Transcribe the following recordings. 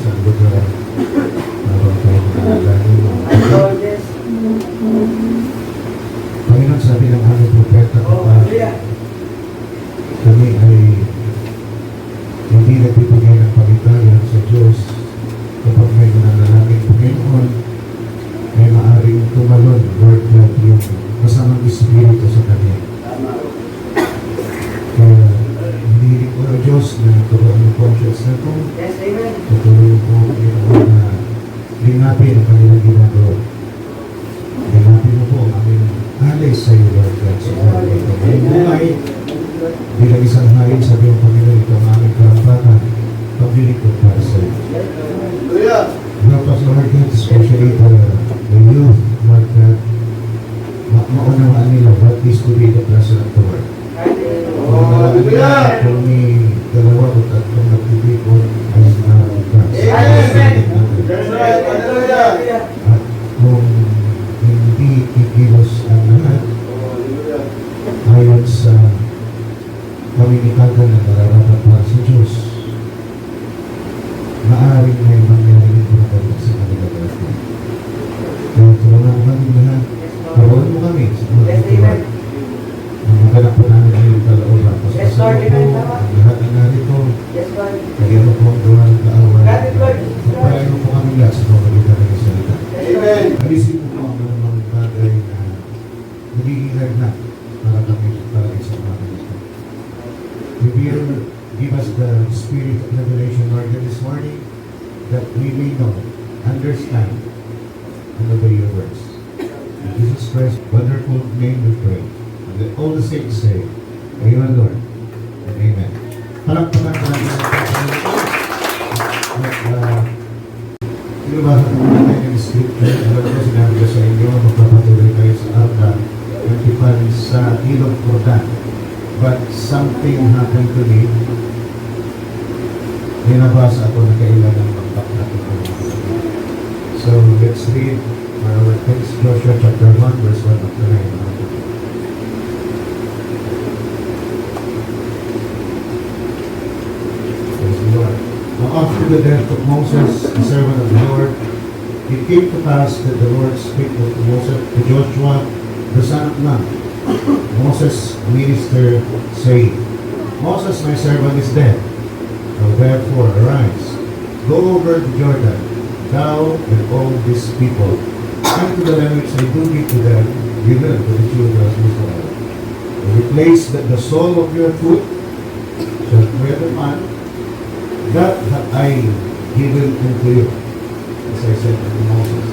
isang lugar. Meron tayong nalalahin mo. Panginoon, sabi ng aming propeta kapag kami ay hindi nagbibigay ng pagitayan sa Diyos kapag may nananalangin, Panginoon, may maaaring tumalon, Lord God, yung kasamang Espiritu sa kanya. Kaya hindi ko ang Diyos na turuan ng conscience na ito. Tutuloy po, Panginoon, na lingapin ang kanilang ginagawa. Lingapin mo po ang aming alis sa iyo, Lord God, sa buhay ito. Ang buhay, bilang isang hain sa iyong Panginoon, ito ang aming karampatan, pagbilig ko para sa iyo. Help us, Lord God, especially the youth, Lord God, maunawaan nila what is to be the present of the world. Kung nalaman nila, kung may dalawa o tatlong nagtitipon, ay at kung hindi kikilos ang lahat, ayon sa paminitagan na nararapat para sa Diyos, maaaring may mangyaring pagkakas sa kanila natin. Kaya tulungan kami lahat, karoon mo kami sa mga itiwag. Ang maganap po namin ngayong kalooban. Paspasan mo po ang lahat na narito. Kaya mo po ang gawa ng kaaway. Pagpalain mo po kami lahat sa pamalitan ng salita. Alisin mo po ang mga bagay na nagigingag na para kami para sa mga ito. Give us the spirit of revelation, Lord, this morning, that we may know, understand, and obey your words. In Jesus Christ's wonderful name we pray. And let all the saints say, Amen, Lord, and Amen. Palakpakan ko natin sa Panginoon. At pinabasa ko natin yung scripture. Alam ko, sinabi ko sa inyo, magpapatuloy kayo sa Arca, ang tipan sa Ilog Jordan. But something happened to me. Binabasa ako na kailangan mag-back natin. So, let's read our text, Joshua chapter 1, verse 1 up to 9. Praise the Lord. Now, after the death of Moses, the servant of the Lord, it came to pass that the Lord spake to Moses, to Joshua, the son of Nun, Moses' minister, saying, Moses, my servant, is dead. Now therefore arise, go over the Jordan, thou and all these people, and to the land which I do give to them, given to the children of Israel. And replace that the sole of your foot shall tread upon, that have I given unto you, as I said unto Moses.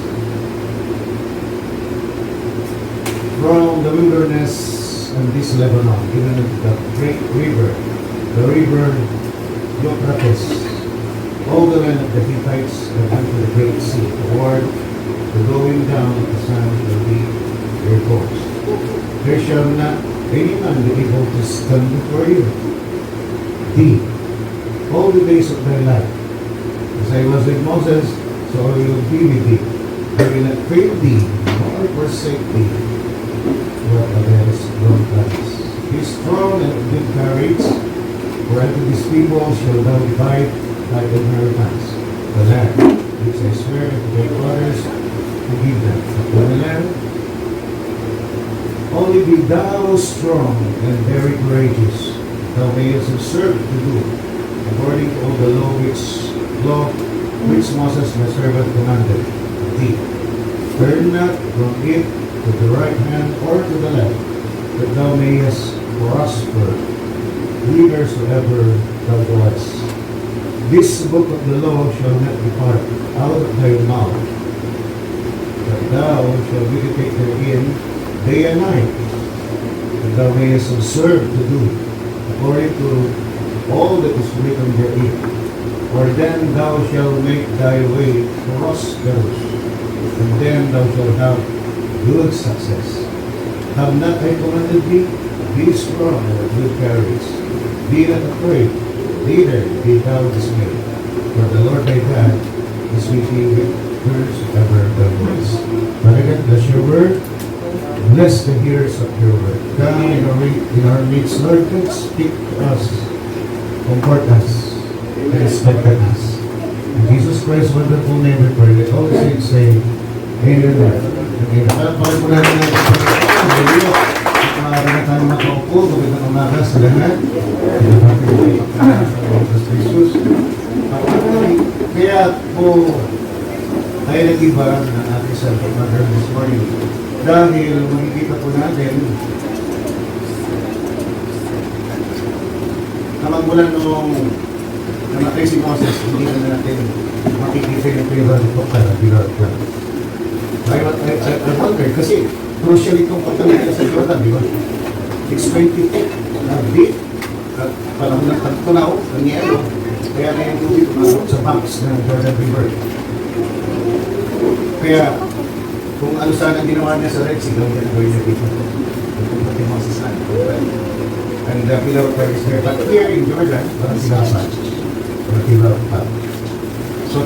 From the wilderness and this Lebanon, even the great river, the river Euphrates, all the land of the Hittites, and unto the great sea, toward the going down of the sun shall be your course. There shall not any man be able to stand before you. Thee, all the days of thy life, as I was with Moses, so I will be with thee. I will not fail thee, nor forsake thee. What others don't promise. Be strong and of good courage, for unto these people shall thou divide thy inheritance, the land which I swear unto their fathers to give them. Upon the land, only be thou strong and very courageous, thou mayest observe to do, according to all the law which Moses my servant commanded thee. Turn not from it to the right hand or to the left, that thou mayest prosper whithersoever thou goest. This book of the law shall not depart out of thy mouth, but thou shalt meditate therein day and night, that thou mayest observe to do according to all that is written therein. For then thou shalt make thy way prosperous, and then thou shalt have good success. Have not I commanded thee? Be strong and of good courage. Be not afraid, neither be thou dismayed. For the Lord thy God is with thee wheresoever thou goest. Father God, bless your word. Bless the hearers of your word. Come in our midst, Lord God, speak to us, comfort us, and strengthen us. In Jesus Christ's wonderful name we pray. Let all the saints say, Amen. Okay, nakalapakan po natin ang video. Maaari na tayo makaupo. Magandang umaga sa lahat. Pinapati po yung Jesus Christus. Kaya po, tayo nag-iba ng ating Salvador Mother this morning. Dahil makikita po natin na magmula nung namatay si Moses, hindi na natin makikita yung pilihan ito para pilihan ito. I wonder, kasi crucial itong pagkakita sa Jordan, di ba? 620 feet na deep, at panahon ng tagtunaw, ang yelo, kaya na yung tubig umasok sa banks ng Jordan River. Kaya, kung ano sana ang ginawa niya sa Red Sea, gawin niya dito. Kung pati Moses na, and the pillar of fire is there. But here in Jordan, parang silapan. Parang pillar of fire. So,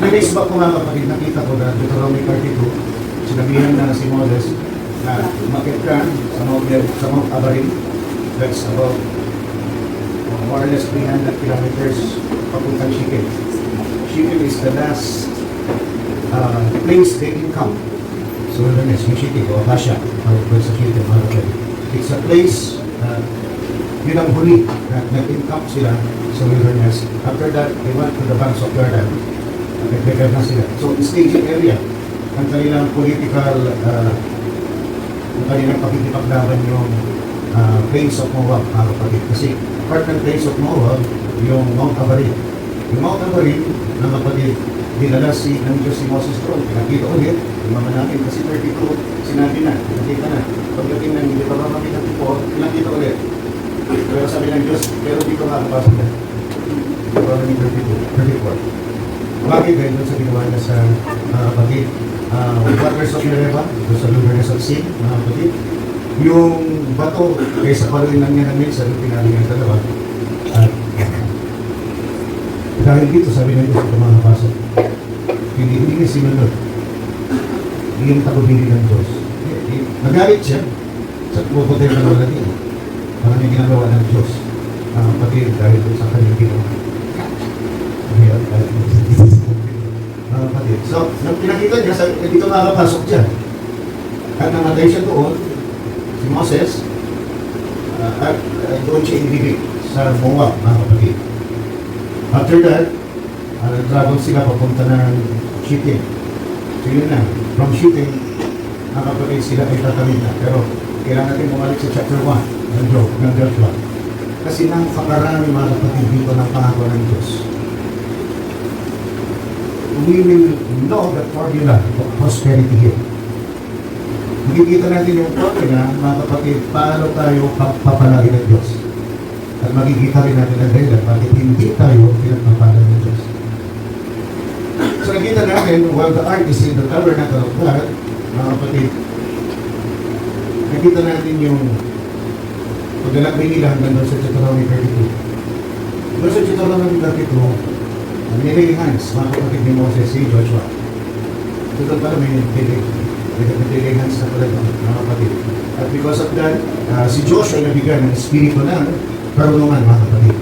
release ba ko mga kapatid, nakita ko na Deuteronomy 32, sinabihan na si Moses na umakit ka sa Mount Abarim. That's about more or less 300 kilometers papuntang Shechem. Shechem is the last place they can come. So, wilderness, yung Shechem, o Basha, sa Shechem, mga kapatid. It's a place yun ang huli na nag-income sila sa wilderness. After that, they went to the banks of Jordan. Nag-prepare na sila. So, staging area, ang kanilang political, ang kanilang pakikipaglaban yung plains of Moab, mga kapatid. Kasi part ng plains of Moab, yung Mount Abarim. Yung Mount Abarim, mga kapatid, dinala ng Diyos si Moses doon. Pinakita ulit, yung mga natin, kasi 32, sinabi na, pinakita na. Pagdating ng hindi pa makakita po, pinakita ulit. Pero sabi ng Diyos, pero dito nga kapasok na. Deuteronomy 34. Bakit ganyan doon sa ginawa niya sa kapatid? Waters of Meribah, doon sa wilderness of Sin, mga kapatid. Yung bato, kaysa paluin lang niya ng minsan, pinali niya dalawa. At dahil dito, sabi ng Diyos, ito mga kapasok. Hindi niya sinunod. Hindi yung tagubili ng Diyos. Nagalit siya sa pupunta yung nalala niya. Parang yung ginagawa ng Diyos. Pati dahil sa kanyang ginawa. So, nung pinakita niya, dito makakapasok siya. At namatay siya doon, si Moses, at doon siya inibig sa Moab, mga kapatid. After that, nag-travel sila papunta ng Shechem. So yun na, from Shechem, mga kapatid, sila ay tatamid na. Pero kailangan natin bumalik sa chapter 1 ng Joshua. Kasi nang pakarami mga kapatid dito ng pangako ng Diyos. We will know the formula of prosperity here. Makikita natin yung formula, mga kapatid, paano tayo papalagi ng Diyos. At makikita rin natin ang dahilan bakit hindi tayo pinagpapala ng Diyos. So nakita natin, while the ark is in the tabernacle of God, mga kapatid, nakita natin yung paglalakbay nila hanggang doon sa Deuteronomy 32. Doon sa Deuteronomy 32, nilay hands, mga kapatid ni Moses, si Joshua. Doon pala may nilay hands na pala doon, mga kapatid. At because of that, si Joshua ay nabigyan ng espiritu ng karunungan, mga kapatid.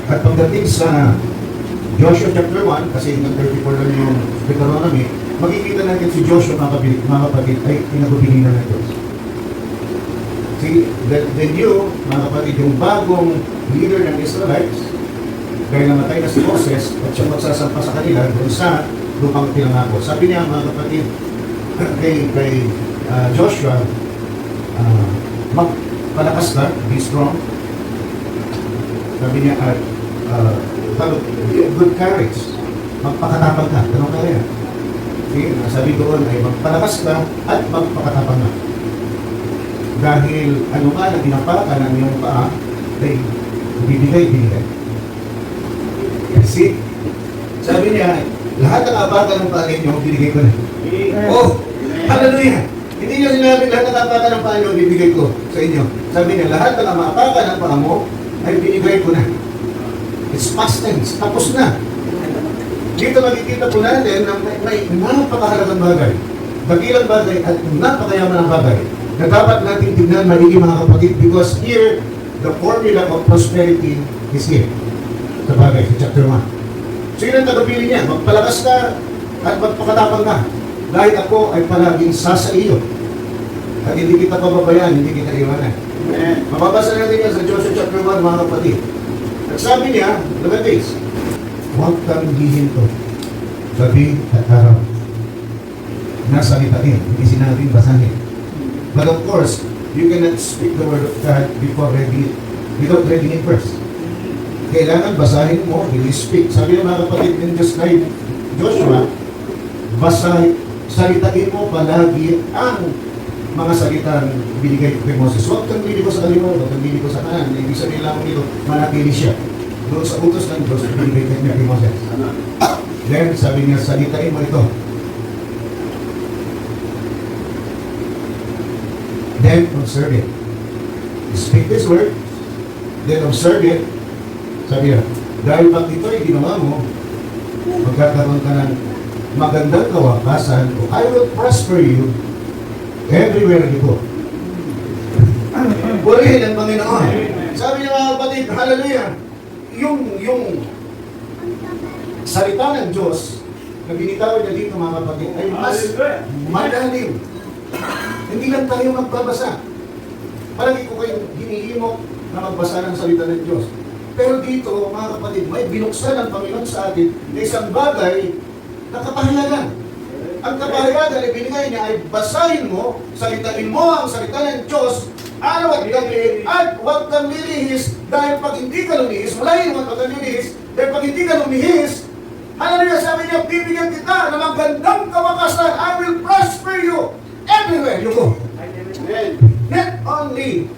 At pagdating sa Joshua chapter 1, kasi hanggang 34 lang yung Deuteronomy, makikita natin si Joshua, mga kapatid, ay pinagpipilinan ng Diyos. See, the new, mga kapatid, yung bagong leader ng Israelites, dahil namatay na si Moses at siya magsasampa sa kanila doon sa lupang pinangako. Sabi niya, mga kapatid, kay Joshua, magpalakas ka, be strong. Sabi niya, good courage, magpakatapang ka. Ganun ka rin. Okay? Sabi doon ay magpalakas ka at magpakatapang ka. Dahil ano nga na ginapakan ng iyong paa, ay bibigay. Kasi, sabi niya, lahat ng apakan ng paa ninyo, binigay ko na. Oh, hallelujah! Hindi niya sinabi lahat ng apakan ng paa ninyo, bibigay ko sa inyo. Sabi niya, lahat ng apakan ng paa mo, ay binigay ko na. It's past tense, tapos na. Dito makikita po natin na may napakahalagang bagay. Dakilang bagay at napakayaman ng bagay na dapat natin tignan maigi, mga kapatid, because here, the formula of prosperity is here. Sa bagay, sa chapter 1. So yun ang tagapili niya. Magpalakas ka at magpakatapang ka. Dahil ako ay palaging sasa iyo. At hindi kita pababayaan, hindi kita iwanan. Mababasa natin yan sa Joshua chapter 1, mga kapatid. At sabi niya, look at this, huwag kang hihinto, gabi at araw. Nasa litain, hindi sinabing basahin. But of course, you cannot speak the word of God without reading it first. Kailangan basahin mo, really speak. Sabi ng mga kapatid din just kay Joshua, basahin, salitain mo palagi ang mga salitang binigay kay Moses. Huwag kang liliko sa kaliwa, huwag kang liliko sa kanan. Ibig sabihin lang nito, manatili siya. Doon sa utos ng Diyos, binigay niya kay Moses. Then, sabi niya, salitain mo ito. Then, observe it. Speak this word, then observe it. Sabi niya, dahil pag ito ay ginawa mo, magkakaroon ka ng magandang kawakasan, I will prosper you everywhere you go. Purihin ang Panginoon. Sabi niya mga kapatid, hallelujah, yung salita ng Diyos na binitawan niya dito mga kapatid ay mas madalim. Hindi lang tayo magbabasa. Palagi ko kayong hinihimok na magbasa ng salita ng Diyos. Pero dito, mga kapatid, may binuksan ng Panginoon sa atin na isang bagay na kapahilagan. Ang kapahilagan ay binigay niya ay basahin mo, salitain mo ang salita ng Diyos, araw at gabi, at huwag kang lilihis, dahil pag hindi ka lumihis, malayin mo at huwag kang lilihis, dahil pag hindi ka lumihis, hallelujah, sabi niya, bibigyan kita ng magandang kawakasan, I will prosper you everywhere you go. Not only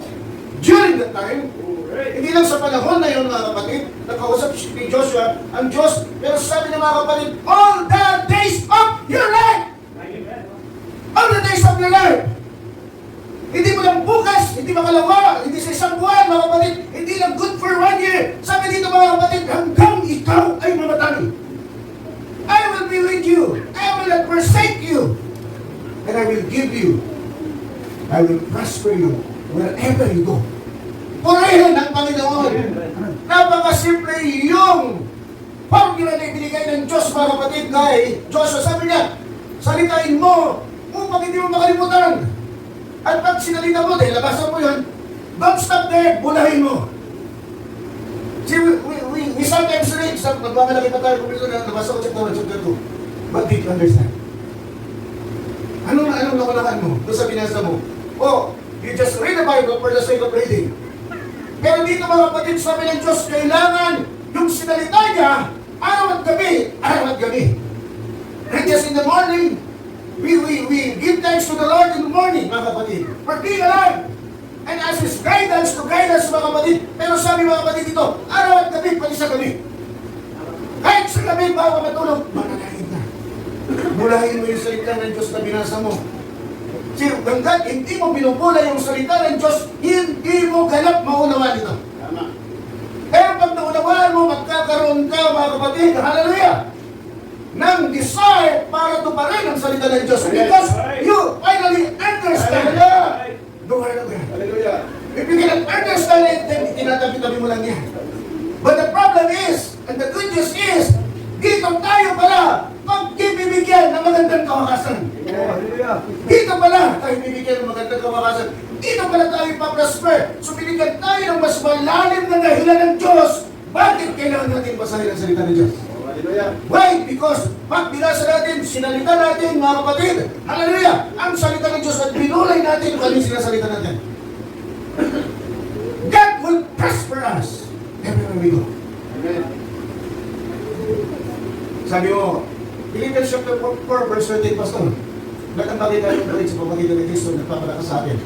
during the time, hindi lang sa panahon na yun mga kapatid, nakausap ni Joshua ang Diyos, pero sabi niya mga kapatid, all the days of your life! All the days of your life! Hindi mo lang bukas, hindi makalawa, hindi sa isang buwan mga kapatid, hindi lang good for 1 year. Sabi dito mga kapatid, hanggang ikaw ay mamatay. I will be with you. I will not forsake you. And I will give you. I will prosper you wherever you go. Purihin ang Panginoon. Napakasimple yung formula na ibinigay ng Diyos mga kapatid kay Joshua. Sabi niya, salitain mo upang hindi mo makalimutan. At pag sinalita mo, dahil labasan mo yun, don't stop there, bulahin mo. See, we sometimes read, nagmamalaki pa tayo kung ito na nabasa ko chapter 2. But did you understand? Anong nakunakan mo? Doon sa binasa mo? Oh, you just read the Bible for the sake of reading. Pero dito mga kapatid, sabi ng Diyos, kailangan yung sinalita niya, araw at gabi, araw at gabi. And just in the morning, we give thanks to the Lord in the morning, mga kapatid, for being alive. And as His guidance to guide us, mga kapatid. Pero sabi mga kapatid dito, araw at gabi, pati sa gabi. Kahit sa gabi, bago ka matulog, mananahin ka. Mulahin mo yung salita ng Diyos na binasa mo. Hanggat hindi mo binubula yung salita ng Diyos, hindi mo ganap maunawaan ito. Tama. Pero pag naunawaan mo, magkakaroon ka, mga kapatid, hallelujah, ng desire para tuparin ang salita ng Diyos. Because you finally understand. Hallelujah. If you cannot understand it, then tinatabi-tabi mo lang yan. But the problem is, and the good news is, dito tayo pala magbibigyan ng magandang kawakasan. Dito pala tayo bibigyan ng magandang kawakasan. Dito pala tayo paprosper. So binigyan tayo ng mas malalim na dahilan ng Diyos. Bakit kailangan natin basahin ang salita ng Diyos? Why? Because pag binasa natin, sinalita natin, mga kapatid, hallelujah, ang salita ng Diyos at binulay natin kung anong sinasalita natin. God will prosper us everywhere we go. Amen. Sabi mo, Philippians chapter 4 verse 13, Pastor, nakapagita yung balik sa pamagitan ni Kristo nagpapalakas sa atin.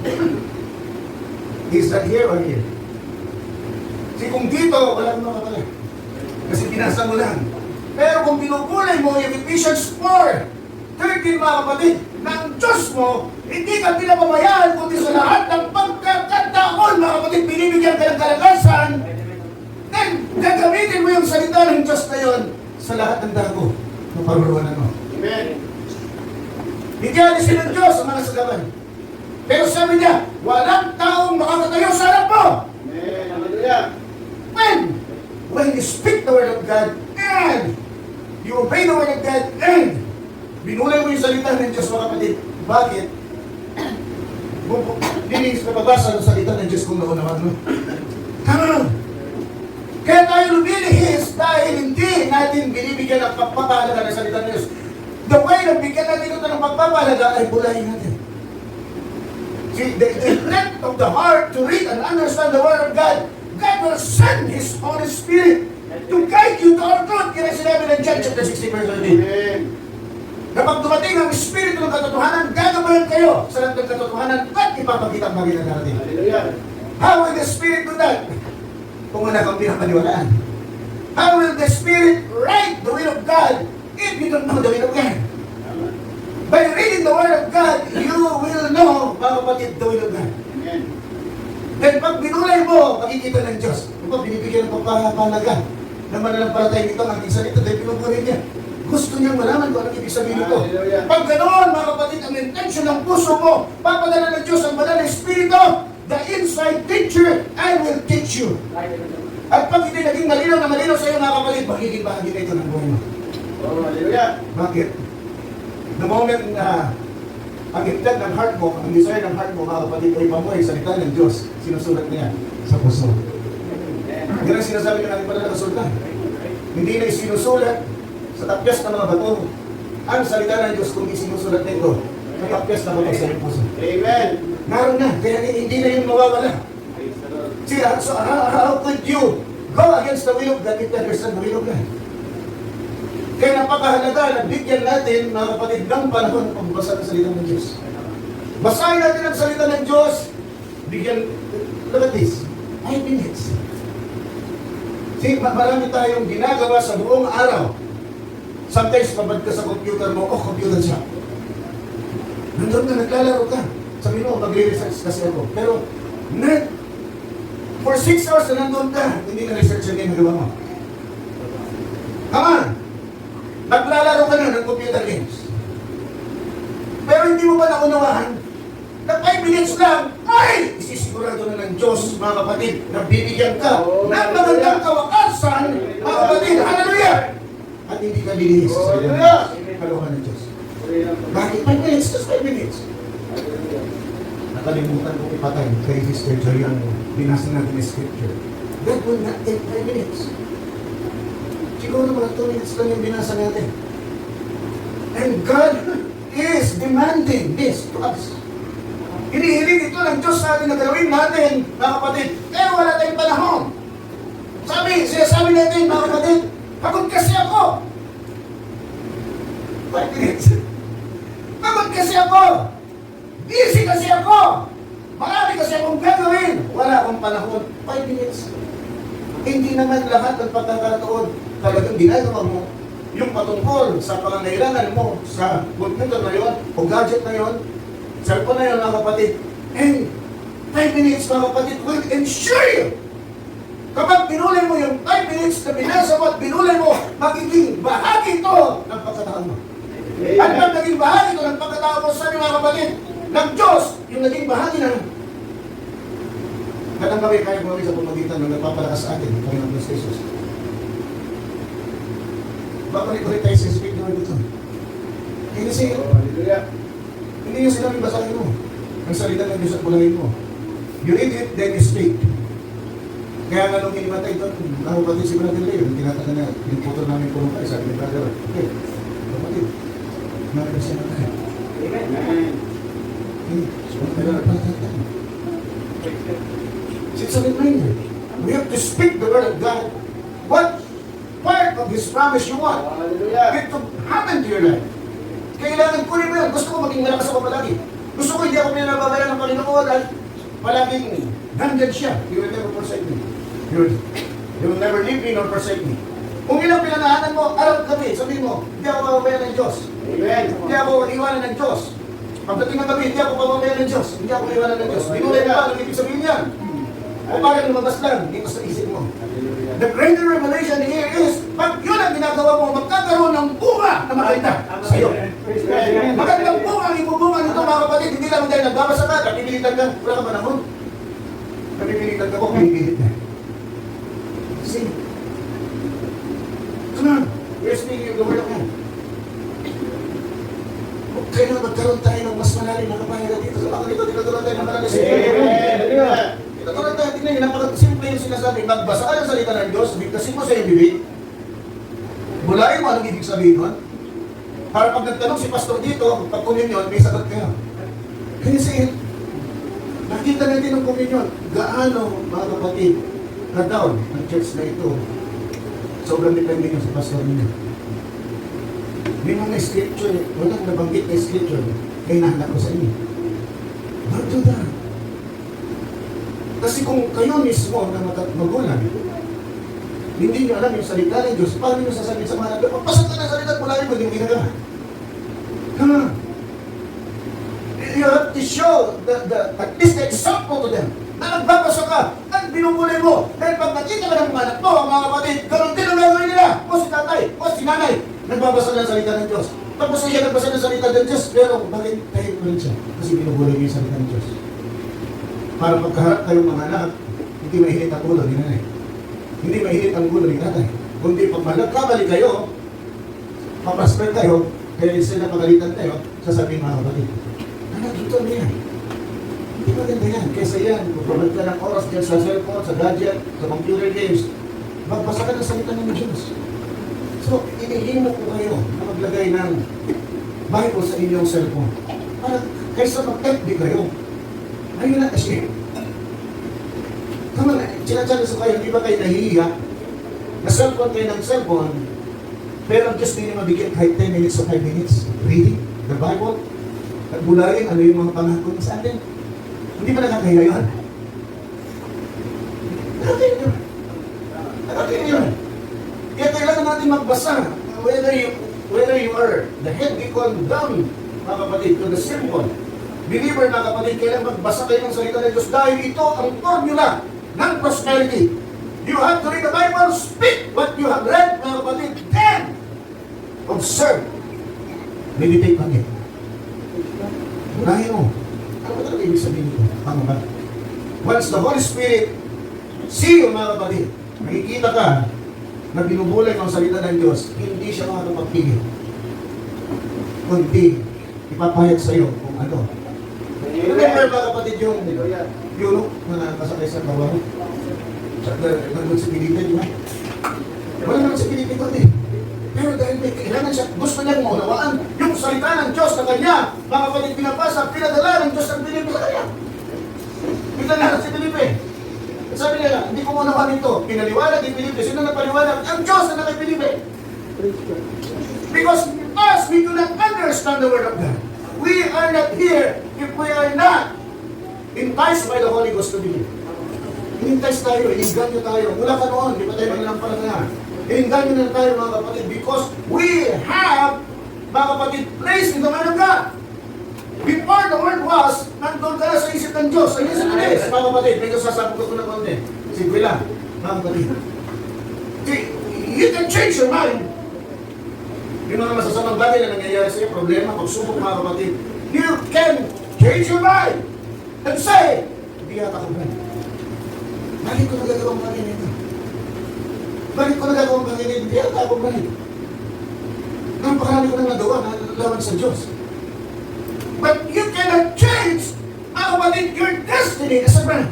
Is that here or here? Kasi kung dito, wala naman pala. Kasi binasa mo lang. Pero kung binubulay mo yung Ephesians 4:13 mga kapatid, ng Diyos mo, hindi ka pinapabayaan kundi sa lahat ng pagkakataon mga kapatid, binibigyan ka ng kalakasan, then gagamitin mo yung salita ng Diyos na yun sa lahat ng dago na paruruanan mo. Amen. Bigyan din ng Diyos ang mga sagawan. Pero sabi niya, walang taong makakatayo sa harap mo. Amen. Hallelujah. When you speak the word of God and You obey the word of God and binulay mo yung salita ng Diyos, mga kapatid. Bakit? Linis na babasa ng salita ng Diyos kung naunawan mo. Come on! Kaya tayo lumilihis dahil hindi natin binibigyan ng pagpapahalaga ng salita ng Diyos. The way na bigyan natin ito ng pagpapahalaga ay bulayin natin. See, the intent of the heart to read and understand the Word of God, God will send His Holy Spirit to guide you to our truth. Kaya sinabi ng John chapter 16 verse 13. Kapag dumating ang Espiritu ng katotohanan, gagabayan kayo sa lahat ng katotohanan at ipapakita ang bagay na darating. How will the Spirit do that? Kung wala kang pinapaniwalaan. How will the Spirit write the will of God if you don't know the will of God? By reading the Word of God, you will know, mga kapatid, the will of God. Then pag binulay mo, makikita ng Diyos. Ito, binibigyan ng pagpapahalaga na mananampalatay nito ang ating salita dahil pinupuri niya. Gusto niyang malaman kung anong ibig sabihin nito. Pag ganoon, mga kapatid, ang intention ng puso mo, papadala ng Diyos ang banal na Espiritu, the inside teacher, I will teach you. At pag hindi naging malinaw na malinaw sa iyo, mga kapatid, magiging bahagi na ito ng buhay mo. Bakit? The moment na ang intent ng heart mo, ang desire ng heart mo, mga kapatid, ay pamuhay sa salita ng Diyos, sinusulat niya sa puso. Yan ang sinasabi ng ating banal na kasulatan. Hindi na isinusulat sa tapyas ng mga bato ang salita ng Diyos, kundi sinusulat nito sa tapyas na bato sa iyong puso. Amen! Naroon na, kaya hindi na yun mawawala. See, so how could you go against the will of God if you understand the will of God? Kaya napakahalaga na bigyan natin, mga kapatid, ng panahon ng pagbasa ng salita ng Diyos. Basahin natin ang salita ng Diyos, bigyan, look at this, 5 minutes. See, marami tayong ginagawa sa buong araw. Sometimes, pabad ka sa computer mo, computer shop. Nandun ka, naglalaro ka. Sabi mo, magre-research kasi ako. Pero, for 6 hours na nandun ka, hindi na research yung ginagawa mo. Come on! Naglalaro ka na ng computer games. Pero hindi mo ba naunawahan na 5 minutes lang, ay! Isisigurado na ng Diyos, mga kapatid, na bibigyan ka ng magandang kawakasan, mga kapatid. Hallelujah! At hindi ka lilihis sa kaluhan ng Diyos. Bakit 5 minutes? Just 5 minutes. Nakalimutan ko ipatay kay Sister Joy ang binasa natin yung scripture. That will not take 5 minutes. Siguro mga 2 minutes lang yung binasa natin. And God is demanding this to us. Hinihiling ito ng Diyos sa atin na gawin natin, mga kapatid. Pero wala tayong panahon. Sinasabi natin, mga kapatid, pagod kasi ako. 5 minutes. Pagod kasi ako. Busy kasi ako. Marami kasi akong gagawin. Wala akong panahon. 5 minutes. Hindi naman lahat ng pagkakataon talagang ginagawa mo yung patungkol sa pangangailangan mo sa computer na yun o gadget na yun, cellphone na yun, mga kapatid. And 5 minutes, mga kapatid, will ensure you. Kapag binulay mo yung 5 minutes na binasa mo at binulay mo, magiging bahagi ito ng pagkatao mo. At pag naging bahagi ito ng pagkatao mo, sabi mga kapatid, ng Diyos, yung naging bahagi ng katang kami kaya gumamit sa pamagitan ng nagpapalakas sa atin, kami ng Diyos Jesus. Babalik-balik tayo sa speak naman dito. Kasi, hindi yung sinabi basahin mo. Ang salita ng Diyos at bulangin mo. You read it, then you speak. Kaya nga nung inimatay doon, nakapatid si Brother Leo, tinataga na, yung putol namin pulong kayo, sabi ni Brother, okay, kapatid, nakapasya na tayo. Amen. It's a reminder. We have to speak the word of God. What part of His promise you want it to happen to your life? Kailangan kunin mo yun. Gusto ko maging malakas ako palagi. Gusto ko hindi ako pinababayan ng Panginoon at palaging nandyan siya. He will never forsake me. He will never leave me nor forsake me. Kung ilang pinanahanan mo, araw gabi, sabihin mo, hindi ako pababayan ng Diyos. Amen. Hindi ako iwanan ng Diyos. Pagdating ng gabi, hindi ako pababayan ng Diyos. Hindi ako iwanan ng Diyos. Binulay mo ba? Anong ibig sabihin yan? O parang lumabas lang dito sa isip mo. The greater revelation here is, pag yun ang ginagawa mo, magkakaroon ng bunga na maganda sa iyo. Magandang bunga ang ibubunga nito, mga kapatid. Hindi lang dahil nagbabasa ka, napipilitan ka, wala ka panahon. Napipilitan ka ko, pinipilit na. See? Come on. Here's speaking of the word of God. Kailangan magkaroon tayo ng mas malalim na kapahayagan dito sa mga dito. Tinaturuan tayo ng marami sa Tinaturuan tayo, tingnan nyo, napakasimple yung sinasabi. Magbasa ka ng salita ng Diyos, bigkasin mo sa iyong bibig. Bulayin mo anong ibig sabihin nun. Para pag nagtanong si pastor dito, pag communion, may sagot kayo. Kaya say, nakita natin ng communion, gaano, mga kapatid, na-down ang church na ito. Sobrang depende nyo sa pastor ninyo. May mga scripture, walang nabanggit na scripture, kaya nahanap ko sa inyo. Don't do that. Kasi kung kayo mismo na magulang, hindi nyo alam yung salita ng Diyos, paano nyo sasabihin sa mga anak, magpasok ka ng salita at mula rin mo, hindi mo ginagawa. Come on. You have to show at least the example to them na nagbabasok ka at binubulay mo. Dahil pag nakita ka ng mga anak mo, mga kapatid, ganoon din ang gagawin nila. O si tatay, o si nanay, nagbabasa ng salita ng Diyos. Tapos siya nagbasa ng salita ng Diyos, pero bakit tayo pa rin siya? Kasi binubulay niya yung salita ng Diyos. Para pagkaharap kayong mga anak, hindi mahilit ang ulo ni nanay. Hindi mahilit ang ulo ni tatay. Kundi pag malagkamali kayo, maprosper kayo, kaya sila magalitan tayo, sasabihin mga kapatid, anak, ito na yan. Hindi maganda yan. Kesa yan, magpapag ka ng oras dyan sa cellphone, sa gadget, sa computer games, magbasa ka ng salita ng Diyos. So, inihimo ko kayo na maglagay ng Bible sa inyong cellphone. Para kaysa mag-FB kayo, ayun na kasi. Tama na, sinadyanin sa kayo, di ba kayo nahihiya? Na cellphone kayo ng cellphone, pero ang Diyos din yung mabigyan kahit 10 minutes o 5 minutes. Reading the Bible. At bulayin, ano yung mga pangako niya sa atin. Hindi ba nakakahiya yun? Nakakahiya yun. Nakakahiya yun. Kaya kailangan natin magbasa. Whether you are the head deacon down, mga kapatid, to the simple believer, mga kapatid, kailangan magbasa kayo ng salita ng Diyos dahil ito ang formula ng prosperity. You have to read the Bible, speak what you have read, mga kapatid, then observe. Meditate pa rin. Unahin mo. Ano ba talaga ibig sabihin nito? Tama ba? Once the Holy Spirit see you, mga kapatid, makikita ka na binubulay ng salita ng Diyos, hindi siya makakapagpigil. Kundi, ipapahayag sa iyo kung ano. Remember, mga kapatid, yung na nakasakay sa kawaro? Nandun si Pilipin, di ba? Wala naman si Pilipin doon eh. Pero dahil may kailangan siya, gusto niyang maunawaan yung salita ng Diyos na kanya, mga kapatid, pinapasa, pinadala ng Diyos ang Pilipin sa kanya. Pinadala si Pilipin. Sabi niya, hindi ko maunawaan ito. Pinaliwanag ni Pilipin. Sino nagpaliwanag? Ang Diyos na nakay Pilipin. Because us, we do not understand the Word of God. We are not here if we are not enticed by the Holy Ghost to believe. In-entice tayo, in-inganyo tayo. Mula ka noon, di pa tayo maglampalataya. In-inganyo na tayo, mga kapatid, because we have, mga kapatid, placed in the Word of God. Before the Word was, nandun ka na sa isip ng Diyos. Sa isip ng Diyos, mga kapatid, medyo sasabog ko na konti. Sige lang, mga kapatid. See, you can change your mind. Yun ang masasamang bagay na nangyayari sa iyo, problema, pagsubok, mga kapatid. You can change your mind and say, hindi yata ko ba? Bakit ko nagagawang bagay nito? Bakit ko nagagawang bagay nito? Hindi yata ako ba? Napakarami ko nang nagawa na lawan sa Diyos. But you cannot change, mga kapatid, your destiny as a man.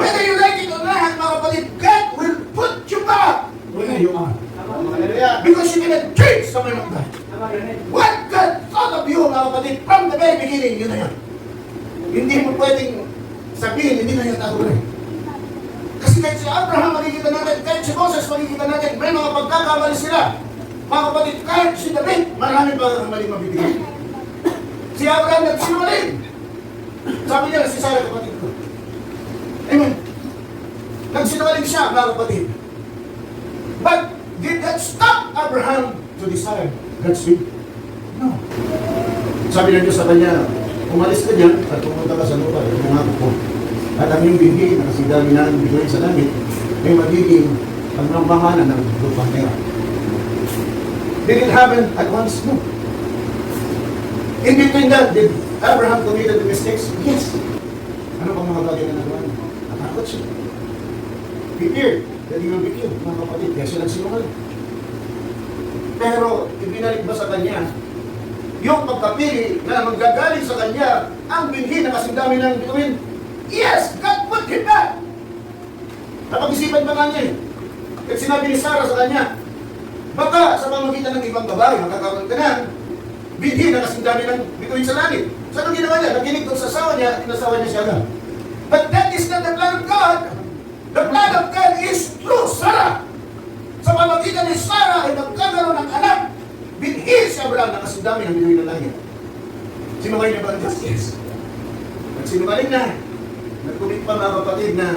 Whether you like it or not, mga kapatid, God will put you back where you are. Because you cannot change the man of God. What God thought of you, mga kapatid, from the very beginning, yun na yan. Hindi mo pwedeng sabihin, hindi na yan tao rin. Kasi kahit si Abraham makikita natin, kahit si Moses makikita natin, may mga pagkakamali sila. Mga kapatid, kahit si David, maraming pagkakamali mabibigay. Si Abraham nagsinungaling. Sabi niya, si Sarah, kapatid ko. Amen. Nagsinungaling siya, mga kapatid. But did that stop Abraham to desire God's will? No. Sabi ng Diyos sa kanya, umalis ka dyan at pumunta ka sa lupa, umako ko. At ang iyong bibig na kasidami na bigay sa langit, ay magiging pagmamamahanan ng lupang nera. Did it happen at once? No. In between that, did Abraham committed the mistakes? Yes. Ano pang mga bagay na nagawa niya? Natakot siya. He feared that he will be killed, mga kapatid. Kaya siya nagsinungaling. Pero ibinalik ba sa kanya yung pagkapili na manggagaling sa kanya ang binhi na kasing dami ng bituin? Yes, God put him back. Napag-isipan pa nga niya eh. At sinabi ni Sarah sa kanya, baka sa pamagitan ng ibang babae, makakaroon ka ng binhi na kasing dami ng bituin sa langit. So anong ginawa niya? Nakinig doon sa asawa niya at inasawa niya siya agad. But that is not the plan of God. The plan of God is through Sarah. Sa pamagitan ni Sarah ay nagkakaroon ng anak. Binhi si Abraham na kasing dami ng bituin ng langit. Sinungaling na ba ang Diyos? Yes. Nagsinungaling na. Nagkumit pa mga kapatid na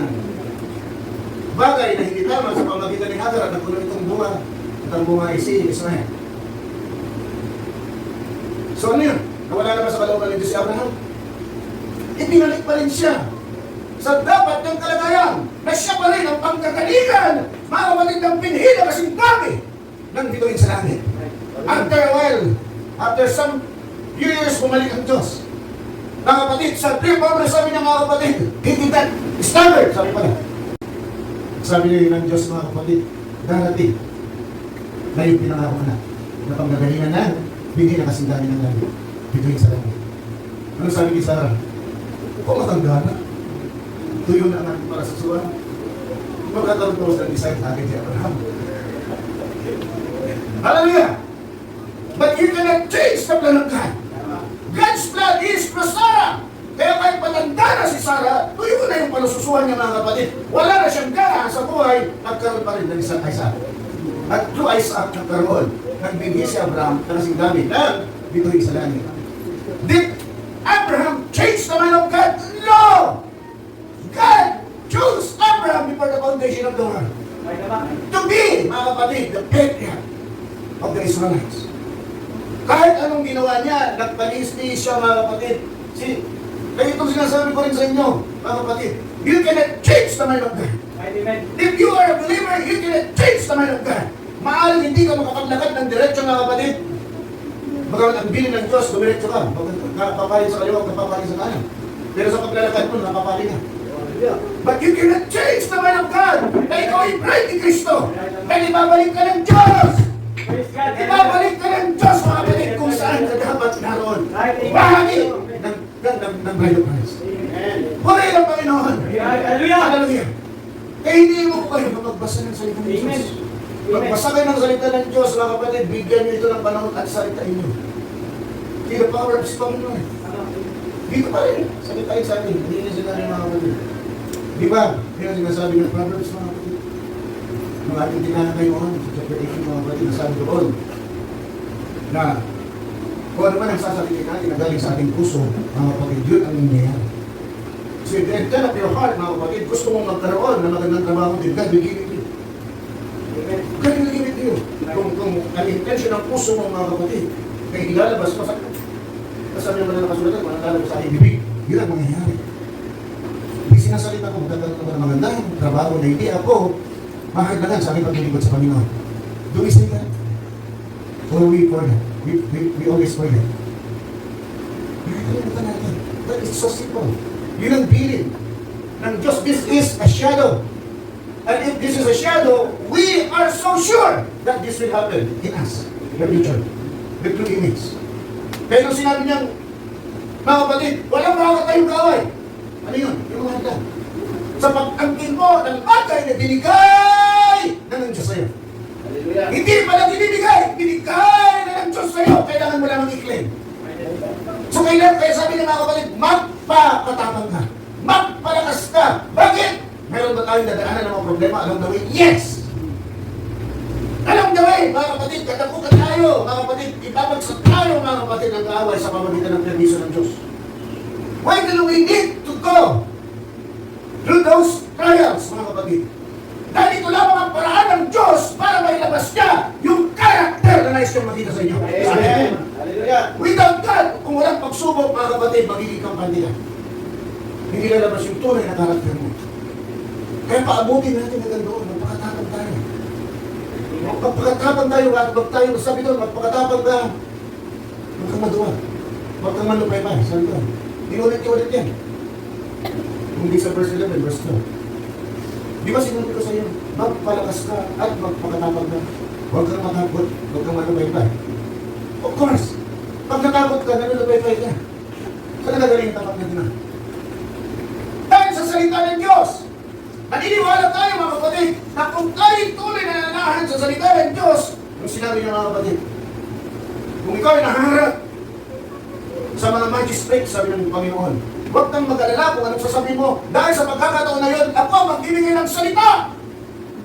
bagay na hindi tama sa pamagitan ni Hagar at nagpuno itong bunga at ang bunga ay si Ismael. So ano yun? Nawala naman sa kalooban ni Diyos si Abraham. Ibinalik pa rin siya sa dapat ng kalagayan na siya pa rin ang pangkagalingan, mga kapatid ng binhi na kasing dami ng bituin sa langit. After a while, after some years, bumalik ang Diyos. Mga kapatid, sa trip over, sabi niya mga kapatid, hindi that standard, sabi pala. Sabi niya ng Diyos mga kapatid, darating na yung pinangako na panggagalingan na, binhi na kasing dami ng langit. Bituin sa langit. Ano sabi ni Sarah? Kung matanda na, tuyo na natin para sa suwan. Magkakaroon ko sa design sa akin si Abraham. Hallelujah! But you cannot change the plan of God. God's plan is for Sarah. Kaya kahit patanda na si Sarah, tuyo na yung panususuhan niya mga kapatid. Wala na siyang gana sa buhay, nagkaroon pa rin ng isang Isaac. At through Isaac nagkaroon, nagbigay si Abraham na kasing dami ng bituin sa langit. Did Abraham change the mind of God? No! God chose Abraham before the foundation of the world to be, mga kapatid, the patriarch of the Israelites. Kahit anong ginawa niya, nagpalis-lis siya mga kapatid. Kaya itong sinasabi ko rin sa inyo, mga kapatid, you cannot change the mind of God. If you are a believer, you cannot change the mind of God. Maaaring hindi ka makapaglakad ng diretsyo mga kapatid. Bagamat ang bilin ng Diyos, dumiretso ka. Nakapapalin sa kaliwa, nakapapalin sa kanan. Pero sa paglalakad mo, nakapapalin ka. But you cannot change the mind of God. Na ikaw ay bride ni Kristo. Dahil ibabalik ka ng Diyos. Ibabalik ka ng Diyos, mga kapatid, kung saan ka dapat naroon. Bahagi ng bride of Christ. Puri ng Panginoon. Hallelujah. Kaya hindi mo kayo magbasa ng salita ng Diyos. Magbasa kayo ng salita ng Diyos, mga kapatid, bigyan nyo ito ng panahon at salitain nyo. Hindi na power of Panginoon. Dito pa rin, salitain sa atin. Hindi na sila rin mga kapatid. Di ba? Kaya sinasabi ng Proverbs, mga kapatid. Nung ating tinanay ngayon, sa chapter 18, mga kapatid, nasabi doon na kung ano man ang sasabihin natin na galing sa ating puso, mga kapatid, yun ang nangyayari. So if you tell of your heart, mga kapatid, gusto mong magkaroon ng magandang trabaho din, God will give it to you. God will give it to you. Kung ang intention ng puso mong mga kapatid, kaya ilalabas mo sa sabi naman na nakasulatan, walang lalabas sa aking bibig, yun ang mangyayari. Hindi sinasalita ko, magkakaroon ng magandang trabaho na hindi ako mahagdagan sa aking paglilingkod sa Panginoon. Do we say that? Or we forget? We always forget. Nakakalimutan natin. That is so simple. Yun ang bilin ng Diyos. This is a shadow. And if this is a shadow, we are so sure that this will happen in us, in the future. The true image. Kaya nung sinabi niyang, mga kapatid, walang makakatayong kaway. Ano yun? Yung mga handa. Sa pag-angkin mo ng bagay na binigay na ng Diyos sa'yo. Hallelujah. Hindi pala binibigay na ng Diyos sa'yo. Kailangan mo lang i-claim. So kaya sabi ng mga kapatid, magpakatapang ka. Magpalakas ka. Bakit? Meron ba tayong dadaanan ng mga problema along the way? Yes! Along the way, mga kapatid, katapukan tayo, mga kapatid, ibabagsak tayo, mga kapatid, ng kaaway sa pamagitan ng permiso ng Diyos. Why do we need to go through those trials, mga kapatid? Dahil ito lamang ang paraan ng Diyos para mailabas niya yung character na nais niyang makita sa inyo. Amen. Hallelujah. Without God, kung walang pagsubok, mga kapatid, magiging kampanya ka. Hindi lalabas yung tunay na character mo. Kaya paabutin natin hanggang doon, magpakatapang tayo. Magpakatapang tayo, wag tayo, sabi doon, magpakatapang ka. Huwag kang maduwag. Huwag kang manupay-pay, sabi doon. Inulit yan. Hindi sa verse 11, verse 12. Di ba sinabi ko sa iyo, magpalakas ka at magpakatapang ka. Huwag kang matakot, huwag kang malubaypay. Of course, pag natakot ka, nalubaypay ka. Saan nagaling ang tapat natin na? Dahil sa salita ng Diyos, naniniwala tayo mga kapatid, na kung tayo tuloy na nananahan sa salita ng Diyos, yung sinabi niya mga kapatid, kung ikaw ay naharap sa mga magistrate, sabi ng Panginoon, huwag kang mag-alala kung anong sasabihin mo. Dahil sa pagkakataon na yun, ako ang magbibigay ng salita.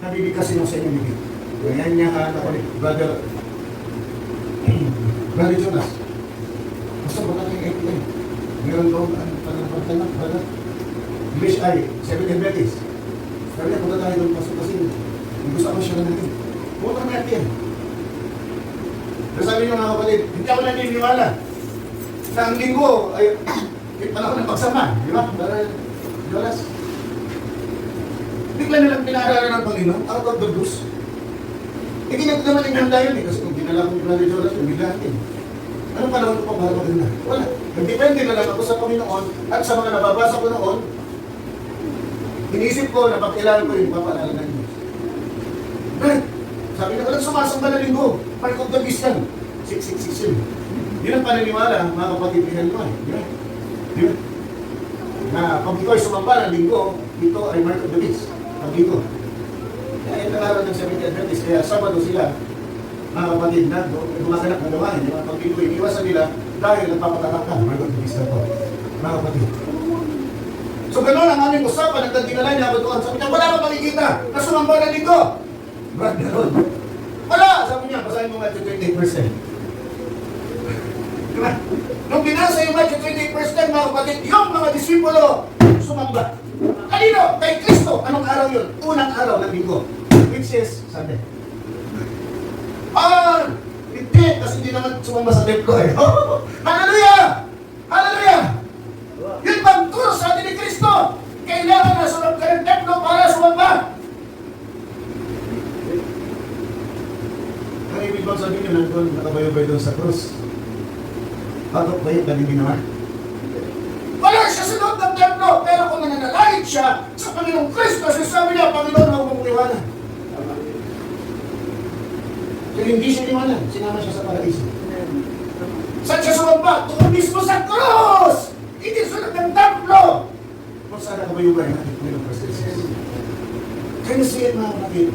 Nabibigkasin mo sa inyong bibig. Ganyan niya ka na ulit, Brother Jonas. Basta ba natin yung ATM? Meron doon, pananampatanap, Brother. English ay, 7 Betis. Sabi niya, punta tayo doon, pasok kasi gusto ako siya na natin. Pumunta na natin. Pero sabi niyo mga kapatid, hindi ako naniniwala na ang linggo ay panahon ng pagsama. Di ba? Jonas. Bigla nilang pinarara ng Panginoon, out of the blues. Hindi na naman yung dayon eh, kasi kung dinala ko ni Brother Jonas, bigla natin. Anong panahon ko pa para maganda? Wala. Nagdepende na lang ako sa Panginoon at sa mga nababasa ko noon, inisip ko na pagkailangan ko yung papaalala ng Diyos. Right? Sabi na, walang sumasamba na linggo. Mark of the Beast yan. 666 yun. Yun ang paniniwala, mga kapatid, pinaliwan. Di ba? Di ba? Na pag ikaw ay sumamba ng linggo, ito ay Mark of the Beast. Pag ito. Kaya yung nangaral ng 70 Adventist, kaya Sabado sila, mga kapatid na, gumaganap na gawain. Di ba? Pag ito, iniwasan nila dahil nagpapatatak ka. Mark of the Beast na to. Mga kapatid. So gano'n ang aming usapan, nagtagdinalay niya ako doon. Sabi niya, wala ka makikita na sumamba ng linggo. Brad, gano'n. Wala! Sabi niya, basahin mo nga 28%. Diba? Nung binasa yung Matthew 28%, mga kapatid, yung mga disipulo, sumamba. Kanino? Kay Kristo. Anong araw yun? Unang araw ng linggo. Which is Sunday. Hindi. Kasi hindi naman sumamba sa templo eh. Hallelujah! Hallelujah! Yun bang turo sa atin ni Kristo? Kailangan na sunod ka ng templo para sumamba. Ang ibig bang sabihin nyo, nandun nakabayo-bayo doon sa krus? Bakit ba yung galing ginawa? Wala siya sa loob ng templo, pero kung nananalangin siya sa Panginoong Kristo, sabi niya, Panginoon, huwag mong iwanan. Kaya hindi siya iwanan, sinama siya sa paraiso. Saan siya sumamba? Doon mismo sa krus! Hindi sunod ng templo! Kung saan nakabayugan natin, Panginoong Kristo. Can you see it, mga kapatid?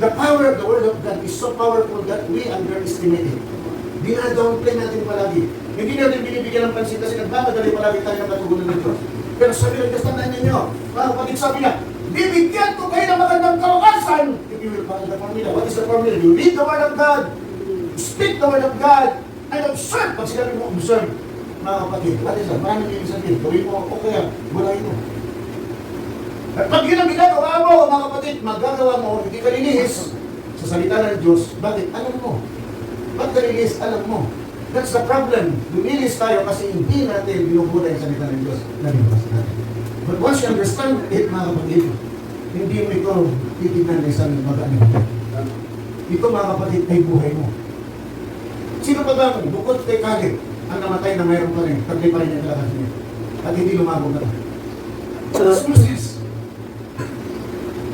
The power of the Word of God is so powerful that we underestimate it. Dina-downplay natin palagi. Hindi natin binibigyan ng pansin kasi nagmamadali palagi tayo ng katugunan ng Diyos. Pero sabi ng Diyos, tandaan ninyo, mga kapatid, sabi niya, bibigyan ko kayo ng magandang kalakasan if you will follow the formula. What is the formula? You read the Word of God, speak the Word of God, and observe. Pag sinabi mo, observe, mga kapatid, what is that? Maraming ibig sabihin. Gawin mo, o kaya, gulayin mo. At pag yun ang ginagawa mo, mga kapatid, magagawa mo, hindi ka lilihis sa salita ng Diyos. Bakit? Alam mo. Ba't ka lilihis? Alam mo. That's the problem. Lumilis tayo kasi hindi natin binubuda yung salita ng Diyos na binabasa natin. But once you understand it, mga kapatid, hindi mo ito titignan na isang magaan. Ito, mga kapatid, ay buhay mo. Sino pa ba bukod kay Caleb ang namatay na mayroon pa rin, taglay pa rin yung kalakasan niya, at hindi lumabog na pa? Moses.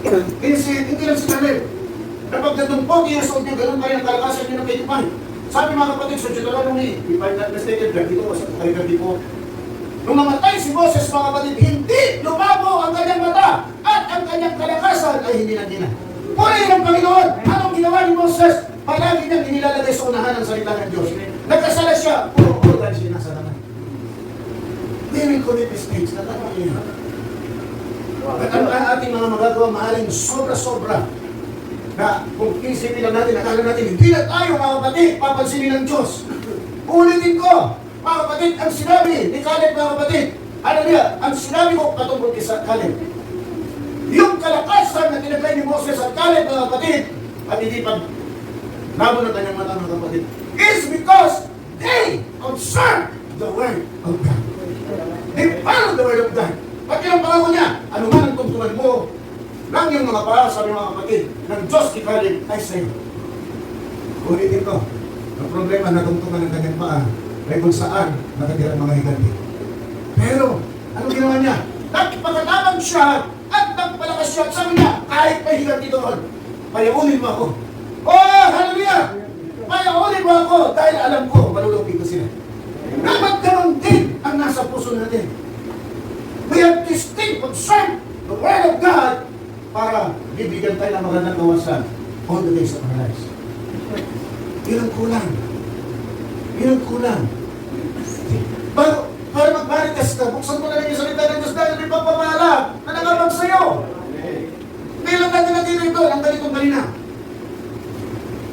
Kasi hindi lang si Caleb. Kapag natong 40 years old niya, ganun pa rin ang kalakasan niya ng 25. Sabi mga kapatid, sa Deuteronomy, if I'm not mistaken, 32 o 34. Nung namatay si Moses, mga kapatid, hindi lumabo ang kanyang mata at ang kanyang kalakasan ay hindi nagina. Puri ng Panginoon, anong ginawa ni Moses? Palagi niyang inilalagay sa unahan ng salita ng Diyos. Nagkasala siya, puro organ siya nasa naman. Very connect mistakes, natapos niya. At ang ating mga magagawa, maaaring sobra-sobra na kung isipin lang natin, akala natin, hindi na tayo mga kapatid, papansinin ng Diyos. Ulitin ko, mga kapatid, ang sinabi ni Caleb, mga kapatid, ano niya, ang sinabi ko patungkol kay Caleb. Yung kalakasan na tinagay ni Moses at Caleb, mga kapatid, at hindi pag nabon ng kanyang mata, mga kapatid, is because they observe the Word of God. They follow the Word of God. Pag yun ang pangako niya, ano man ang tungtungan mo, lang yung mga para, sabi mga kapatid, ng Diyos kay Caleb ay sa'yo. Ulitin ko, ang problema na tungtungan ng kanyang paa ay kung saan nakatira ang mga higanti. Pero, ano ginawa niya? Nagpagkalaban siya at nagpalakas siya. Sabi niya, kahit may higanti doon, payaunin mo ako. Oh, hallelujah! ko dahil alam ko, malulupig ko sila. Dapat ganun din ang nasa puso natin. We have distinct concern the Word of God para bibigyan tayo ng magandang kawasan all the days of our lives. Yun ang kulang. Yun ang kulang. Para mag-marites ka, buksan mo na lang yung salita ng Diyos dahil may pagpapala na nakabag sa'yo. Kailan natin natin ito ang ganitong kanina.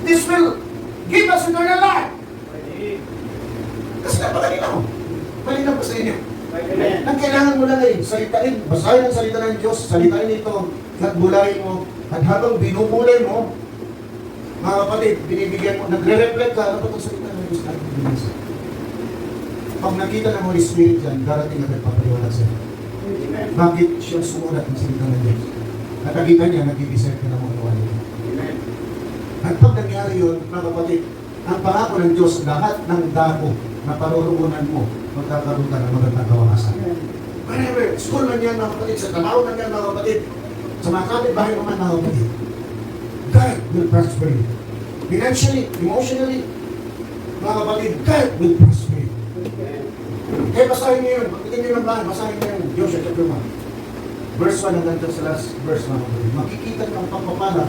This will give us eternal life. Kasi napakalinaw. Malinaw pa sa inyo. Ang kailangan mo lang ay salitain, basahin ang salita ng Diyos, salitain ito, at bulayin mo, at habang binubulay mo, mga kapatid, binibigyan mo, nagre-reflect ka, ano ba itong salita ng Diyos natin binasa? Pag nakita ng Holy Spirit yan, darating na nagpapaliwanag sa'yo. Bakit siya sumulat ng salita ng Diyos? Nakakita niya, nag-i-deserve ka ng mga gawa niya. At pag nangyari yun, mga kapatid, ang pangako ng Diyos, lahat ng dako na parurungunan mo, magkakaroon ka ng magandang kawasan. Whenever, school man yan, mga kapatid, sa trabaho man yan, mga kapatid, sa mga kapitbahay naman, mga kapatid, God will prosper you. Financially, emotionally, mga kapatid, God will prosper you. Kaya basahin niyo yun, pagkitin niyo ng bahan, basahin niyo yung Joshua chapter 1. Verse 1 hanggang sa last verse, mga kapatid. Makikita niyo ang pagpapala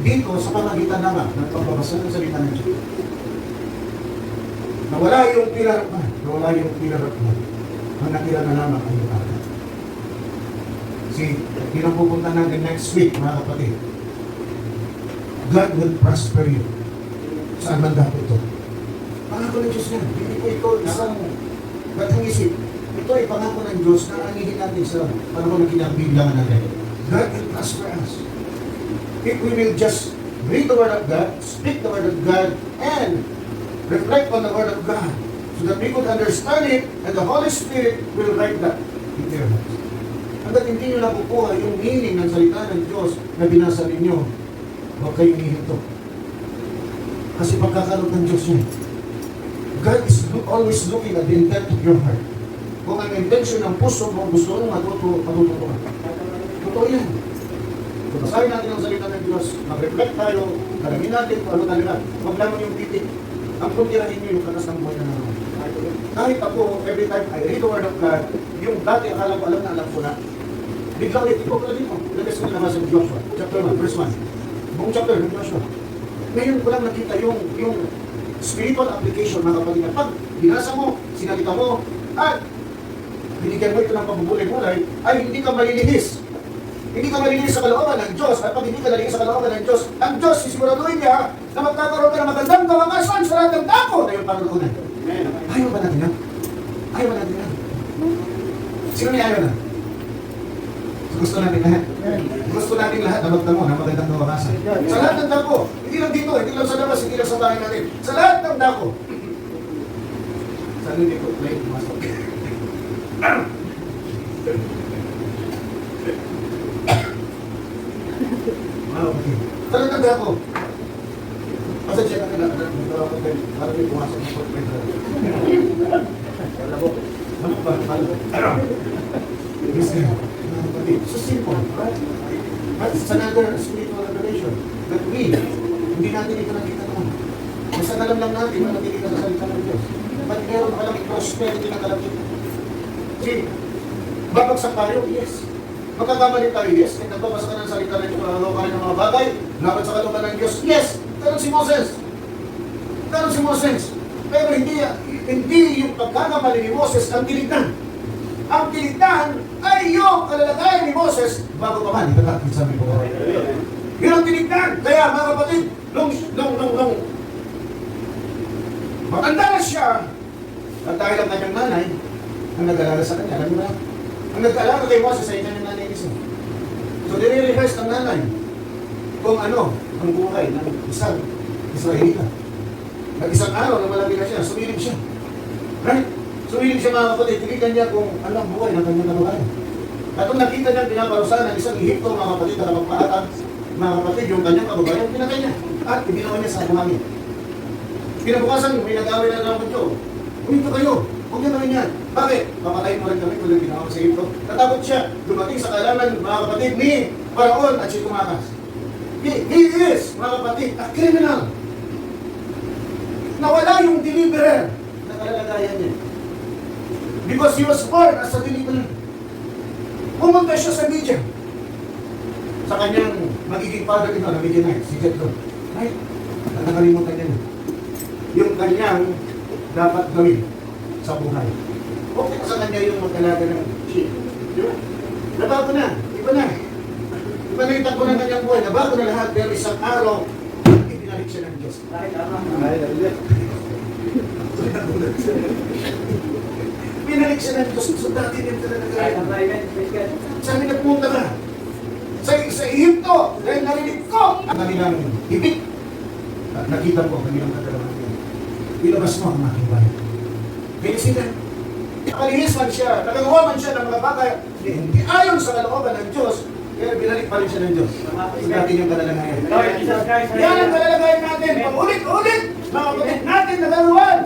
dito sa pamagitan naman ng pagbabasa ng salita ng Diyos. Nawala yung pilar man, nawala yung pilar man. Ang natira na naman ay yung akin. See, pinapupunta natin next week, mga kapatid. God will prosper you. Saan man dapat ito? Pangako ng Diyos yan. Hindi po ito isang batang isip. Ito ay pangako ng Diyos na anihin natin sa panahon ng kinabiglangan natin. God will prosper us. If we will just read the Word of God, speak the Word of God, and reflect on the Word of God, so that we could understand it, and the Holy Spirit will write that in your hearts. Hanggat hindi nyo nakukuha yung meaning ng salita ng Diyos na binasa ninyo, huwag kayong hihinto. Kasi pagkakaroon ng Diyos yun. God is always looking at the intent of your heart. Kung ang intention ng puso mo, gusto mo matutuwa ka. Totoo yan. Kung basahin natin ang salita ng Diyos, mag-reflect tayo, kalangin natin kung ano talaga. Huwag lamang yung titik. Ang kuntirahin nyo yung katas ng buhay na naman. Kahit ako, every time I read the Word of God, yung dati akala ko alam na alam ko na, biglang ito ko dito. Lagas ko na sa Joshua, chapter 1, verse 1. Buong chapter ng Joshua. Ngayon ko lang nakita yung spiritual application, mga kapatid, na pag binasa mo, sinalita mo, at binigyan mo ito ng pabubulay-bulay, ay hindi ka malilihis. Hindi ka malilihis sa kalooban ng Diyos. At pag hindi ka nalihis sa kalooban ng Diyos, ang Diyos, sisiguraduhin niya na magkakaroon ka ng magandang kawangasan sa lahat ng dako na yung panuntunan. Ayaw ba natin yan? Ayaw ba natin yan? Sino niya ayaw na? Gusto natin lahat. Gusto natin lahat na magtamo na magandang kawangasan. Sa lahat ng dako, hindi lang dito, hindi lang sa labas, hindi lang sa bahay natin. Sa lahat ng dako. Saan hindi ko play? Masok. Talagang ako. Pasensya na nila. Parang may pumasok ng pagpapit. Alam mo, ano ba? Yes, so simple. That's another spiritual revelation that we, hindi natin ito nakita naman. Basta alam lang natin na nakikita sa salita ng Diyos. Ba't meron palang prosperity na kalapit? See, babagsak tayo? Yes. Magkakamali tayo, yes. Kaya nagbabasa ka ng salita ng Diyos, nalalaw ka rin ng mga bagay, laban sa kalooban ng Diyos, yes. Pero si Moses. Pero hindi yung pagkakamali ni Moses ang tinignan. Ang tinignan ay yung kalalagayan ni Moses bago pa man, itatakit sabi ko. Yun ang tinignan. Kaya mga kapatid, nung matanda na siya, at dahil ang kanyang nanay, ang nag-alala sa kanya, alam mo na, ang nag-alala kay Moses ay kanyang nanay niya. So, nire-rehearse ng nanay kung ano ang buhay ng isang Israelita. Nag-isang araw na malaki na siya, sumilip siya. Right? Sumilip siya mga kapatid, tinignan niya kung ano ang buhay ng kanyang kabuhayan. At kung nakita niya pinaparusahan ng isang Ehipto, mga kapatid, na kapagpaatan, mga kapatid, yung kanyang kabuhayan, pinatay niya. At ibinawa niya sa buhangin. Kinabukasan, may nag-away na naman ito. Huminto kayo. Huwag niya gawin yan. Bakit? Papatayin mo rin kami kung nang ginawa sa Ehipto. Natakot siya. Dumating sa kalaman, mga kapatid, ni Paraon at siya tumakas. He is, mga kapatid, a criminal. nawala yung deliverer. Nakalagayan niya. Because he was born as a deliverer. Pumunta siya sa media. Sa kanyang magiging father ito, na media night, si Jetro. Ay, nakalimutan niya na. Yung kanyang dapat gawin sa buhay. Okay sa kanya yung magkalaga ng chief. Di ba? Nabago na. Iba na. Iba na yung takbo ng kanyang buhay. Nabago na lahat. Pero isang araw, ibinalik siya ng Diyos. Binalik siya ng Diyos. So dati din talaga. Sabi na pumunta ka. Sa Egypto, dahil narinig ko ang kanilang ibig. At nakita ko ang kanilang katalaman niya. Ilabas mo ang aking bayan. Kaya sila, nakalihis man siya, nagagawa man siya ng mga bagay, hindi ayon sa kalooban ng Diyos, kaya binalik pa rin siya ng Diyos. Sa natin yung kalalagayan. Yan ang kalalagayan natin. Paulit-ulit, mga kapatid natin nagagawan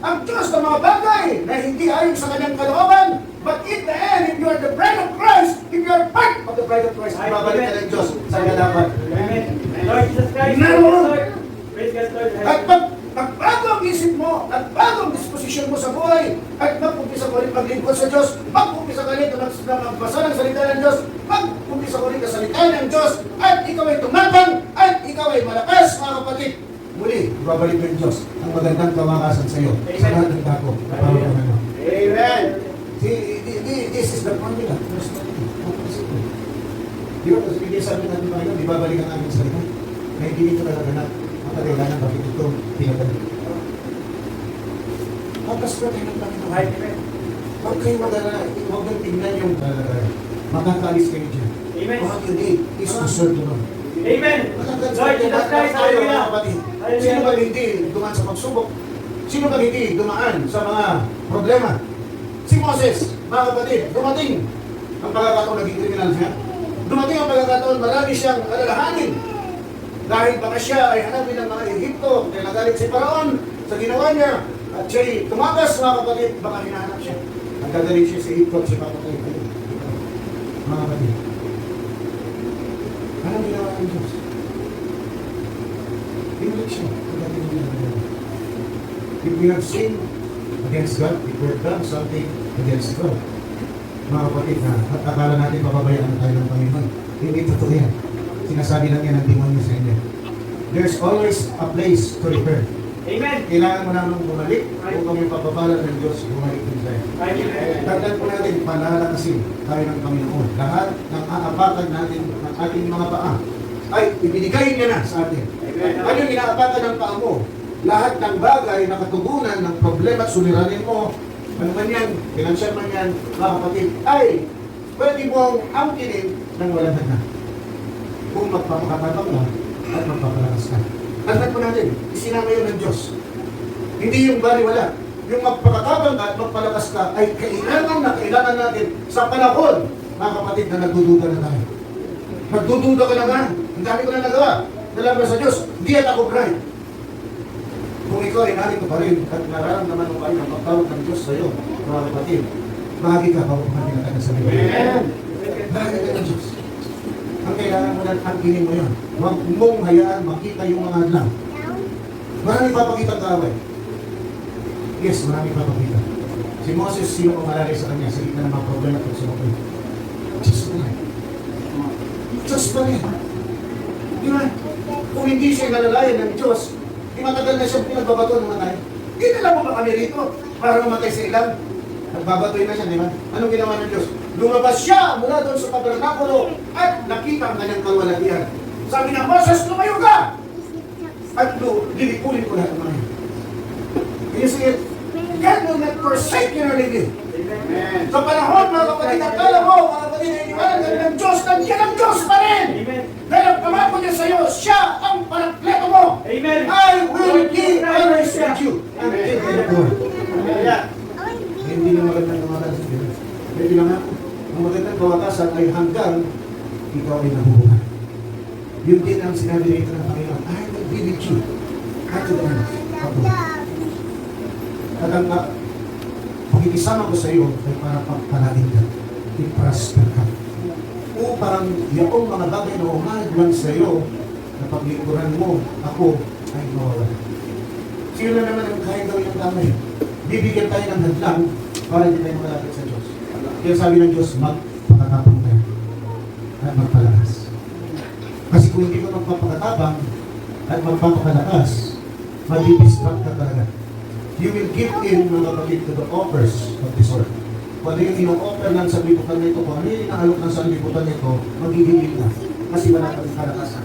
ang Diyos ng mga bagay na hindi ayon sa kanyang kalooban. But in the end, if you are the bride of Christ, if you are part of the bride of Christ, babalik ka ng Diyos sa kalaban. Lord Jesus Christ, praise God, Lord. At pag nagbago ang isip mo, nagbago ang disposisyon mo sa buhay, at mag-umpisa ko rin maglingkod sa Diyos, mag-umpisa ka rin na magbasa ng salita ng Diyos, mag-umpisa ko rin na salita ng Diyos, at ikaw ay tumapang, at ikaw ay malakas, mga kapatid. Muli, babalik ng Diyos ang magandang kawakasan sa iyo sa lahat ng dako. Amen! This is the formula. Di ba, kasi hindi sabi natin ba yun, di babalik ang aming salita? Na hindi nito nagaganap. Ang kailangan bakit ito pinagalit. Tapos ba tayo ng Panginoon? Huwag kayo magana, huwag kang tingnan yung makakaalis kayo dyan. Amen. What you need is to serve the Lord. Amen. Lord Jesus Christ, hallelujah. Sino ba hindi dumaan sa pagsubok? Sino ba hindi dumaan sa mga problema? Si Moses, mga kapatid, dumating ang pagkakataon naging kriminal siya. Dumating ang pagkakataon, marami siyang alalahanin. Dahil baka siya ay hanapin ng mga Egypto, dahil nagalit si Paraon sa ginawa niya. At siya'y tumakas, mga kapatid, baka hinahanap siya. Nagagaling siya sa Egypto at siya papatay kayo. Mga kapatid, anong ginawa ng Diyos? Pinalik siya. If we have sinned against God, if we have done something against God, mga kapatid na akala natin mapabayaan tayo ng Panginoon. Hindi totoo yan. Sinasabi lang yan ng demonyo sa inyo. There's always a place to return. Amen. Kailangan mo naman bumalik kung kami papapala ng Diyos, bumalik din tayo. Tagdan po natin, palalakasin tayo ng Panginoon. Lahat ng aapakan natin ng ating mga paa ay ibinigay niya na sa atin. Ano yung inaapakan ng paa mo? Lahat ng bagay na katugunan ng problema at suliranin mo, ano man yan, financial man yan, mga kapatid, ay pwede mong angkinin ng walang hanggan. Kung magpapakatabang ka at magpapalakas ka. Tandaan po natin, isinama yun ng Diyos. Hindi yung baliwala. Yung magpakatabang ka at magpalakas ka ay kailangan natin sa panahon, mga kapatid, na nagdududa na tayo. Nagdududa ka na nga. Ang dami ko na nagawa. Dalaman sa Diyos, hindi at ako bright. Kung ikaw ay narito pa rin at nararamdaman mo kayo ang pagtawag ng Diyos sa iyo, mga kapatid, bahagi ka pa kung hindi na tayo sa Biblia. Bahagi ka ng Diyos. Ang kailangan mo na angkinin mo yun. Huwag mong hayaan makita yung mga adlang. Maraming papakita ang kaaway. Yes, maraming papakita. Si Moses, sino ang malalay sa kanya sa gitna ng mga problema at sumakay? Diyos pa rin. Diyos pa rin. Di ba? Kung hindi siya nalalayan ng Diyos, di matagal na siya pinagbabato ng matay. Hindi na lang mo ba kami rito para mamatay sa ilang? Nagbabatoy na siya, di ba? Anong ginawa ng Diyos? Lumabas siya mula doon sa tabernakulo at nakita ang kanyang kalwalatian. Sabi na, Moses, lumayo ka! At lilipunin ko lahat ng mga yun. Can you see it? God will not forsake you nor leave you. Amen. Sa panahon, mga kapatid, akala mo, mga kapatid, na iniwanan kami ng Diyos, nandiyan ang Diyos pa rin! Amen. Dahil ang pangako niya sa iyo, siya ang parakleto mo! Amen. I will be always with you. Amen. Amen. Hindi na magandang kawakasan sa Diyos. Pwede lang ako. Ang magandang kawakasan ay hanggang ikaw ay nabubuhay. Yun din ang sinabi rito ng Panginoon, I will be with you at the end of the world. At ang pakikisama ko sa iyo ay para pagpalain ka, i-prosper ka. Upang yaong mga bagay na umahid man sa iyo, na paglikuran mo, ako ay mawawala. Sino na naman ang kaya gawin ng tama eh. Bibigyan tayo ng hadlang para hindi tayo malapit sa Diyos. Kaya sabi ng Diyos, magpakatapang tayo at magpalakas. Kasi kung hindi ko magpapakatapang at magpapakalakas, madidistract ka talaga. You will give in, mga kapatid, to the offers of this world. Kung ano yung ino-offer ng sanlibutan nito, kung ano yung inaalok ng sanlibutan nito, magiging na. Kasi wala kang kalakasan.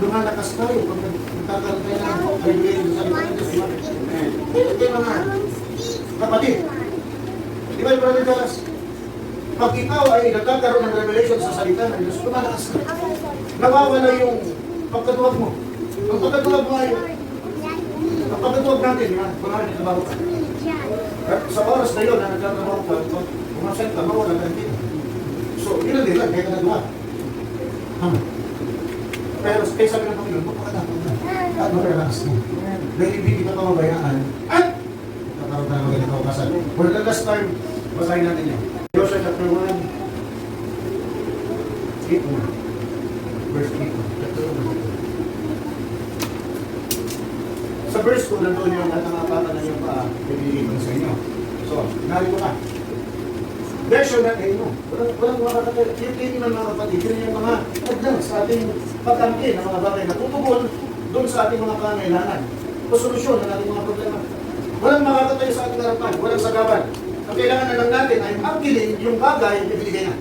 Lumalakas tayo pag nagkakaroon tayo ng revelation sa sanlibutan nito. Hindi mga kapatid. Di ba yung Brother Dallas? Pag ikaw ay nagkakaroon ng revelation sa salita ng Diyos, lumalakas ka. Nawawala yung pagkatuwag mo. Ang pagkatuwag mo ay ang pagkatuwag natin, kunwari nagtrabaho ka. At sa oras na yun na nagtatrabaho ka, umasen ka, mawala ka ng kita. So, yun ang nila, kaya ka nagawa. Tama. Pero kaya sabi ng Panginoon, magpakatapang na. At mag-relax mo. Dahil hindi kita pamabayaan. At magkakaroon tayo magandang kawasan. For the last time, basahin natin yun. Joshua chapter 1, 8 mo. Verse 8 mo. Chapter 1. Sa verse 2, nandun yung at ang apatan na yung pinili ko sa inyo. So, narito ka. There shall not ay no. Walang makakatayo. Yung kayo ng mga kapatid, yun yung mga hadlang sa ating pagkampi ng mga bagay na tutugon doon sa ating mga pangailangan o solusyon ng ating mga problema. Walang makakatayo sa ating harapan, walang sagaban. Ang kailangan na lang natin ay angkilin yung bagay na binigay na.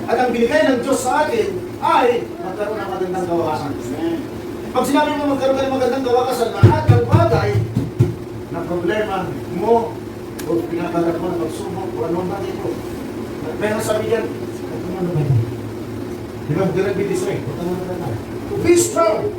At ang binigay ng Diyos sa atin ay magkaroon ng magandang kawasan. Pag sinabi mo magkaroon ka ng magandang kawasan, lahat ng bagay na problema mo o pinakarap mo na pagsubok o anong bagay mo. Kaya sabi dyan, ano ba ito? Di ba, direct be this way. Be strong.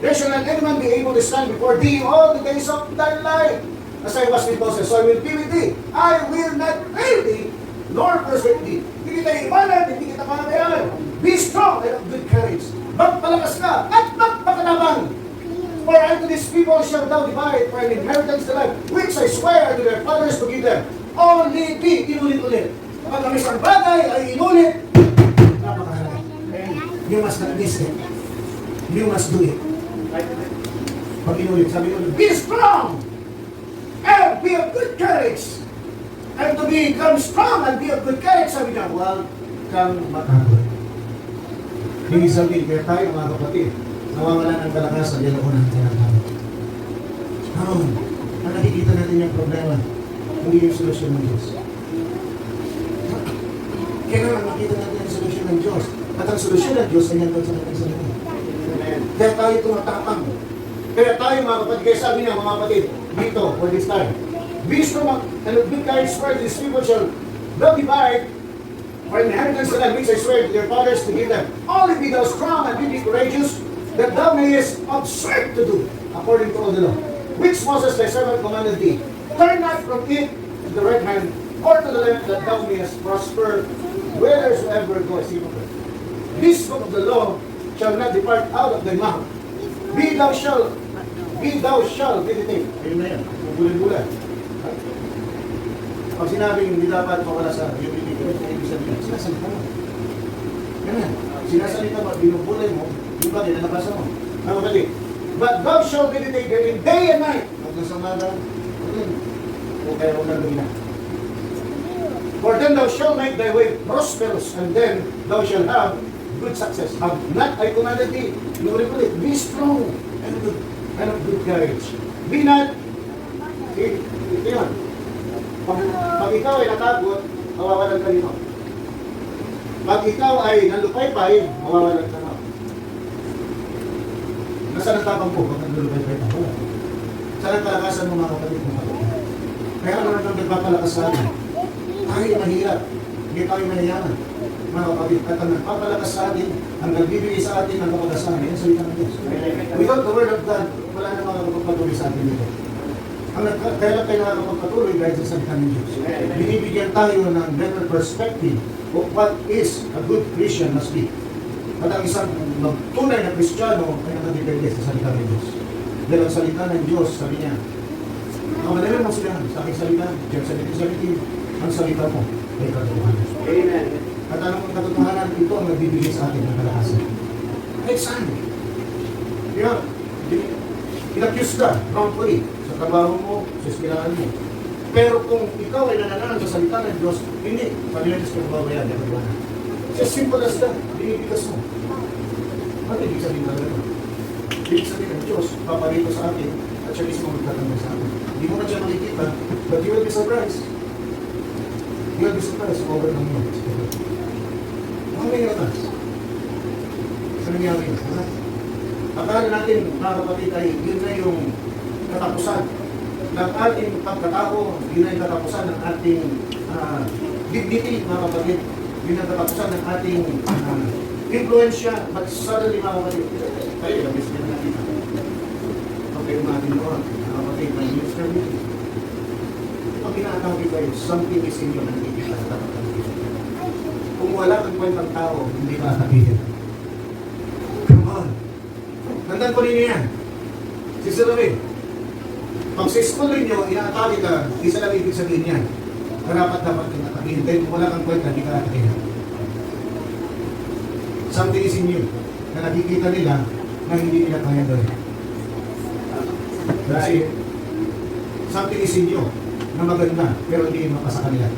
There shall not any man be able to stand before thee all the days of thy life. As I was with Moses, so I will be with thee. I will not fail thee, nor forsake thee. Hindi kita iwanan, hindi kita panabayaan. Be strong and of good courage. Magpalakas ka at magpakatapang. For unto these people shall thou divide for an inheritance the land, which I swear unto their fathers to give them. Only be, inulit-ulit. Kapag ang isang bagay ay inulit, napakahalaga. You must not miss it. You must do it. Pag inulit, sabi ko, be strong and be of good courage. And to become strong and be of good courage, sabi niya, huwag kang matakot. Hindi sabihin, kaya tayo mga kapatid, nawawala ng kalakasan, yan ako ng tinatawag. Ang nakikita natin yung problema, hindi yung solusyon ng Diyos. Kailangan makita natin yung solusyon ng Diyos. At ang solusyon ng Diyos ay nandun sa ating salita. Kaya tayo tumatapang. Kaya tayo mga kapatid, kaya sabi niya mga kapatid, dito, for this time, be strong and of good courage, for these people shall thou divide for inheritance the land which I swear to their fathers to give them. Only be thou strong and be courageous, that thou mayest observe to do according to all the law, which Moses thy servant commanded thee. Turn not from it to the right hand or to the left, that thou mayest prosper whithersoever goest. This book of the law shall not depart out of thy mouth. Be thou shall meditate. Ayun na yan, bulan-bulan. Pag sinabing hindi dapat mawala sa iyong ibig sabihin, sinasalita mo. Ganyan. Sinasalita mo, binubulay mo, yung bagay na nabasa mo. Nakakali. But thou shall meditate therein day and night. Pag nasa umaga, o kaya huwag nang gawin na. For then thou shall make thy way prosperous, and then thou shall have good success. Have not I commanded thee, inulit-ulit, be strong and of good courage. Be not, yun. Pag ikaw ay natakot, mawawalan ka nito. Pag ikaw ay nalupay-pay, mawawalan ka na. Nasaan ang tapang po pag nalupay-pay ka? Wala. Saan ang kalakasan mo mga kapatid mo? Kaya ano nang nagpapalakas sa atin? Tayo mahirap. Hindi tayo mayayaman. Mga kapatid, at ang nagpapalakas sa atin, ang nagbibigay sa atin ng kapagasan, yan salita ng Diyos. Without the word of God, wala na mga kapagpatuloy sa atin dito. Kaya lang tayo nakakapagpatuloy dahil sa salita ng Diyos. Binibigyan tayo ng better perspective of what is a good Christian must be. At ang isang tunay na Kristiyano ay nakadepende sa salita ng Diyos. Dahil ang salita ng Diyos, sabi niya, kamadali mo sila sa aking salita, John 17:17, ang salita mo ay katotohanan. Amen. At anong katotohanan, ito ang nagbibigay sa atin ng kalakasan. Kahit saan. Ito inaccuse ka, wrongfully, sa trabaho mo, sa eskwelahan mo. Pero kung ikaw ay nananahan sa salita ng Diyos, hindi, pamilya Diyos kung babayan, di ba? It's as simple as that, binibigas mo. Ano ibig sabihin na gano'n? Ibig sabihin ng Diyos, paparito sa akin, at siya mismo magtatanggal sa akin. Hindi mo na siya makikita, but you will be surprised. You will be surprised kung over ng mo. Ano nangyari? Ano nangyari? Akala natin, mga kapatid, ay yun na yung katapusan ng ating pagkatao, yun na yung katapusan ng ating dignity, mga kapatid. Yun ang katapusan ng ating influensya, but suddenly, mga kapatid, tayo, labis na natin. Okay, umatin mo, mga kapatid, may minister meeting. Pag ginatawag kayo, something is in you na hindi ka dapat. Kung wala kang kwentang tao, hindi ka sabihin. Come on. Tandaan ko rin yan. Sister Robin, pag sa school rin nyo, inaatake ka, isa lang ibig sabihin yan. Dapat kang atakihin. Dahil kung wala kang kwenta, hindi ka atakihin. Something is in you na nakikita nila na hindi nila kaya gawin. Kasi something is in you na maganda, pero hindi mapasa kanila.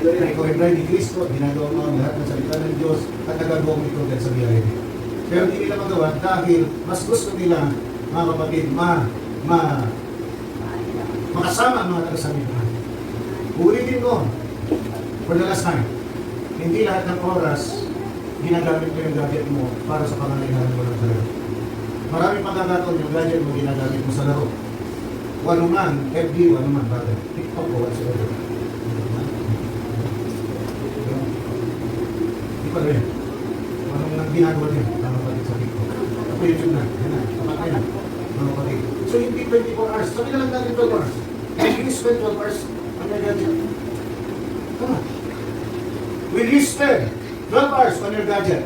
Ikaw ay bride ni Cristo, ginagawa mo ang lahat ng salita ng Diyos at nagagawa mo ito dahil sa biyaya. Pero hindi nila magawa dahil mas gusto nila, mga kapatid, makasama ang mga taga-samitahan. Uulitin ko, for the last time, hindi lahat ng oras ginagamit mo yung gadget mo para sa pangangailangan mo ng sarili. Maraming pagkakataon yung gadget mo ginagamit mo sa laro. Ano man, FB, ano man, bagay. TikTok o whatsoever. Hindi pa rin. Anong nang ginagawa niya, mga kapatid sa TikTok. Ako YouTube na, yan na, tapat na yan, mga kapatid. So hindi 24 hours, sabi na lang natin 12 hours. Will you spend 12 hours on your gadget? Come on. Will you spend 12 hours on your gadget?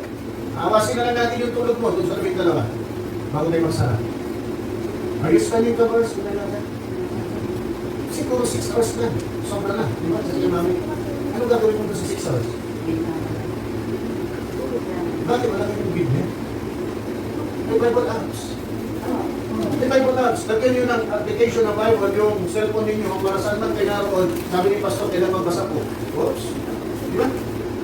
Awasin na lang natin yung tulog mo, doon sa labing dalawa, bago tayo magsara. Are you spending 12 hours on your gadget? Siguro 6 hours na, sobra na, di ba? Sabi namin, ano gagawin mo doon sa 6 hours? Bakit wala kayong Biblia? May Bible apps. May Bible apps. Lagyan nyo ng application ng Bible, yung cellphone ninyo, para saan man kayo naroon, sabi ni Pastor, kailan magbasa po. Oops. Di ba?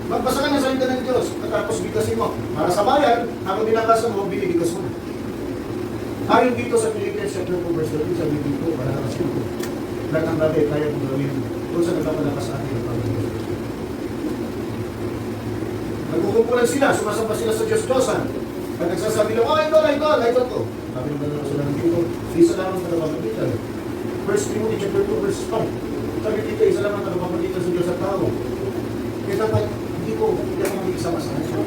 Magbasa ka na sa salita ng Diyos, tapos bigasin mo. Para sa bayan, habang binabasa mo, binibigas mo na. Ayon dito sa Philippians chapter 2 verse 13, sabi dito, para kasi ito. Lahat ng bagay kaya kong gawin. Doon sa nagpapalakas sa atin ang Panginoon. Nagkukumpulan sila, sumasamba sila sa Diyos-Diyosan. At nagsasabi lang, oh, ito ko. Sabi ng dalawa sila ng dito, isa lamang tagapamagitan. 1 Timothy chapter 2 verse 5. Sabi dito, isa lamang tagapamagitan sa Diyos at tao. Kaya dapat, hindi ako mag-isama sa akin.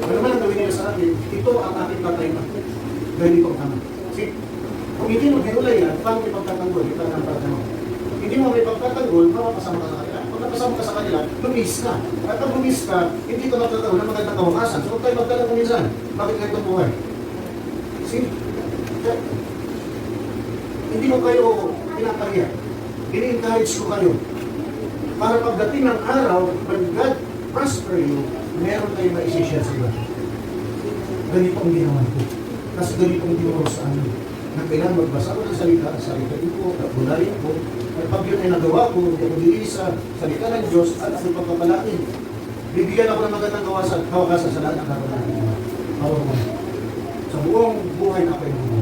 Ano naman ang gawin nila sa akin, ito ang aking patay na. Dahil ito ang tama. See, kung hindi mo hinulay yan, paano may pagtatanggol? Ito ang pagtatanggol. Hindi mo may pagtatanggol, mapapasama ka sa kanila. Kung napasama ka sa kanila, lumis ka. At pag lumis ka, hindi ka magkakaroon ng magandang kawangasan. So huwag tayo magdala minsan. Bakit kayo itong buhay? See? Hindi mo kayo pinapariya. Ini-encourage ko kayo. Para pagdating ng araw, when God prosper you, meron kayo ma-share sa iba. Ganito ang ginawa ko. Kasi ganito ang ginawa sa amin. Na kailangan magbasa ko ng salita ko, at bulayin ko. At pag yun ay nagawa ko, hindi ako sa salita ng Diyos at ako pagpapalain. Bibigyan ako ng magandang kawakasan sa lahat ng karoon natin. Power mo. Sa buong buhay na kayo mo.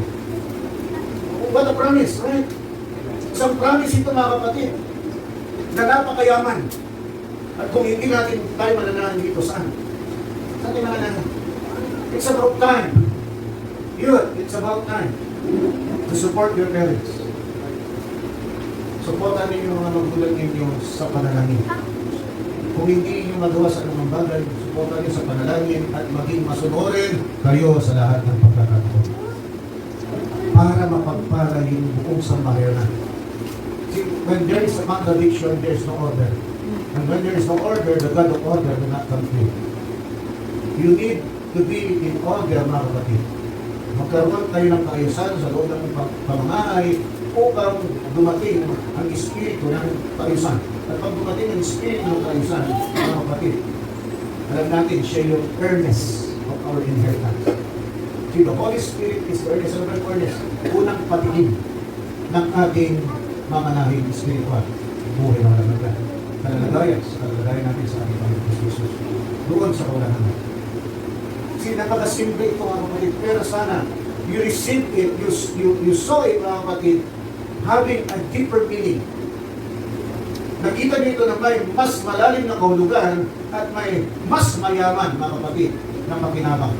What a promise, right? Isang promise ito, mga kapatid, na napakayaman. At kung hindi natin tayo mananahan dito, saan? Saan tayo mananahan? It's about time. It's about time to support your parents. Supportan ninyo mga magulang ninyo sa panalangin. Kung hindi ninyo magawa sa anumang bagay, supportan ninyo sa panalangin at maging masunurin kayo sa lahat ng pagkakataon. Para mapagpala yung buong sambahayanan. See, when there is a contradiction, there is no order. And when there is no order, the God of order will not come through. You need to be in order, mga kapatid. Magkaroon kayo ng kaayusan sa loob ng pamamahay upang dumating ang espiritu ng kaayusan. At pag dumating ang espiritu ng kaayusan, mga kapatid, alam natin, siya yung earnest of our inheritance. See, the Holy Spirit is the reservoir furnace. Unang patingin ng ating mamanahing spiritual. Buhay na walang hanggan. Kalalagayan sa kalalagayan natin sa ating Panginoon Jesus. Doon sa kawalan naman. See, napakasimple ito mga kapatid. Pero sana, you receive it, you saw it mga kapatid, having a deeper meaning. Nakita niyo ito na may mas malalim na kahulugan at may mas mayaman mga kapatid na makinabang.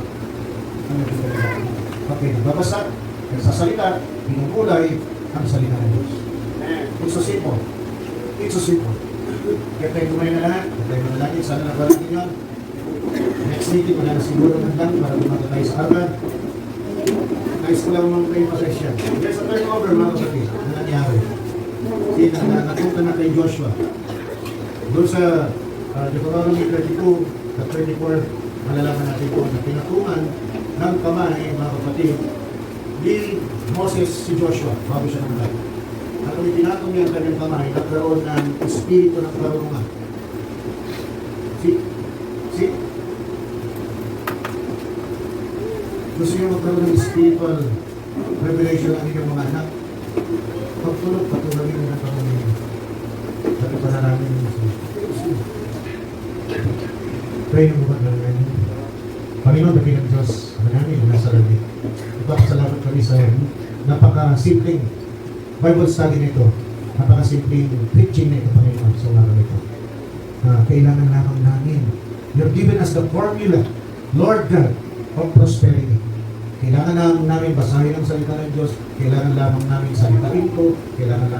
Okay, nagbabasa, nagsasalita, pinupulay ang salita ng Diyos. It's so simple. It's so simple. Kaya tayo kumain na lahat, kaya tayo manalangin, sana nagawa natin yun. Next meeting, wala na siguro ng lang para bumata tayo sa agad. Nais ko lang mga kayo pasensya. There's a turnover mga kapatid. Ano nangyari? Napunta na kay Joshua. Doon sa Deuteronomy 32 at 34, malalaman natin po na pinatungan ng kamay, mga kapatid, ni Moses si Joshua, bago siya namatay. At kung itinatong niya ang kanyang kamay, nagkaroon ng espiritu ng karunungan. See? Gusto niyo magkaroon ng spiritual revelation ang inyong mga anak? Pagtulog, patulogin mo ng pamilya. Sabi pa na namin yung pray mo ba ng ganyan? Panginoon, dakilang Diyos, manangin na nasa langit. Ipapasalamat kami sa napaka-simpleng Bible study nito. Napaka-simpleng preaching nito, Panginoon, sa umaga nito. Kailangan lamang namin. You've given us the formula, Lord God, of prosperity. Kailangan namin basahin ang salita ng Diyos. Kailangan lamang namin salitain ito. Kailangan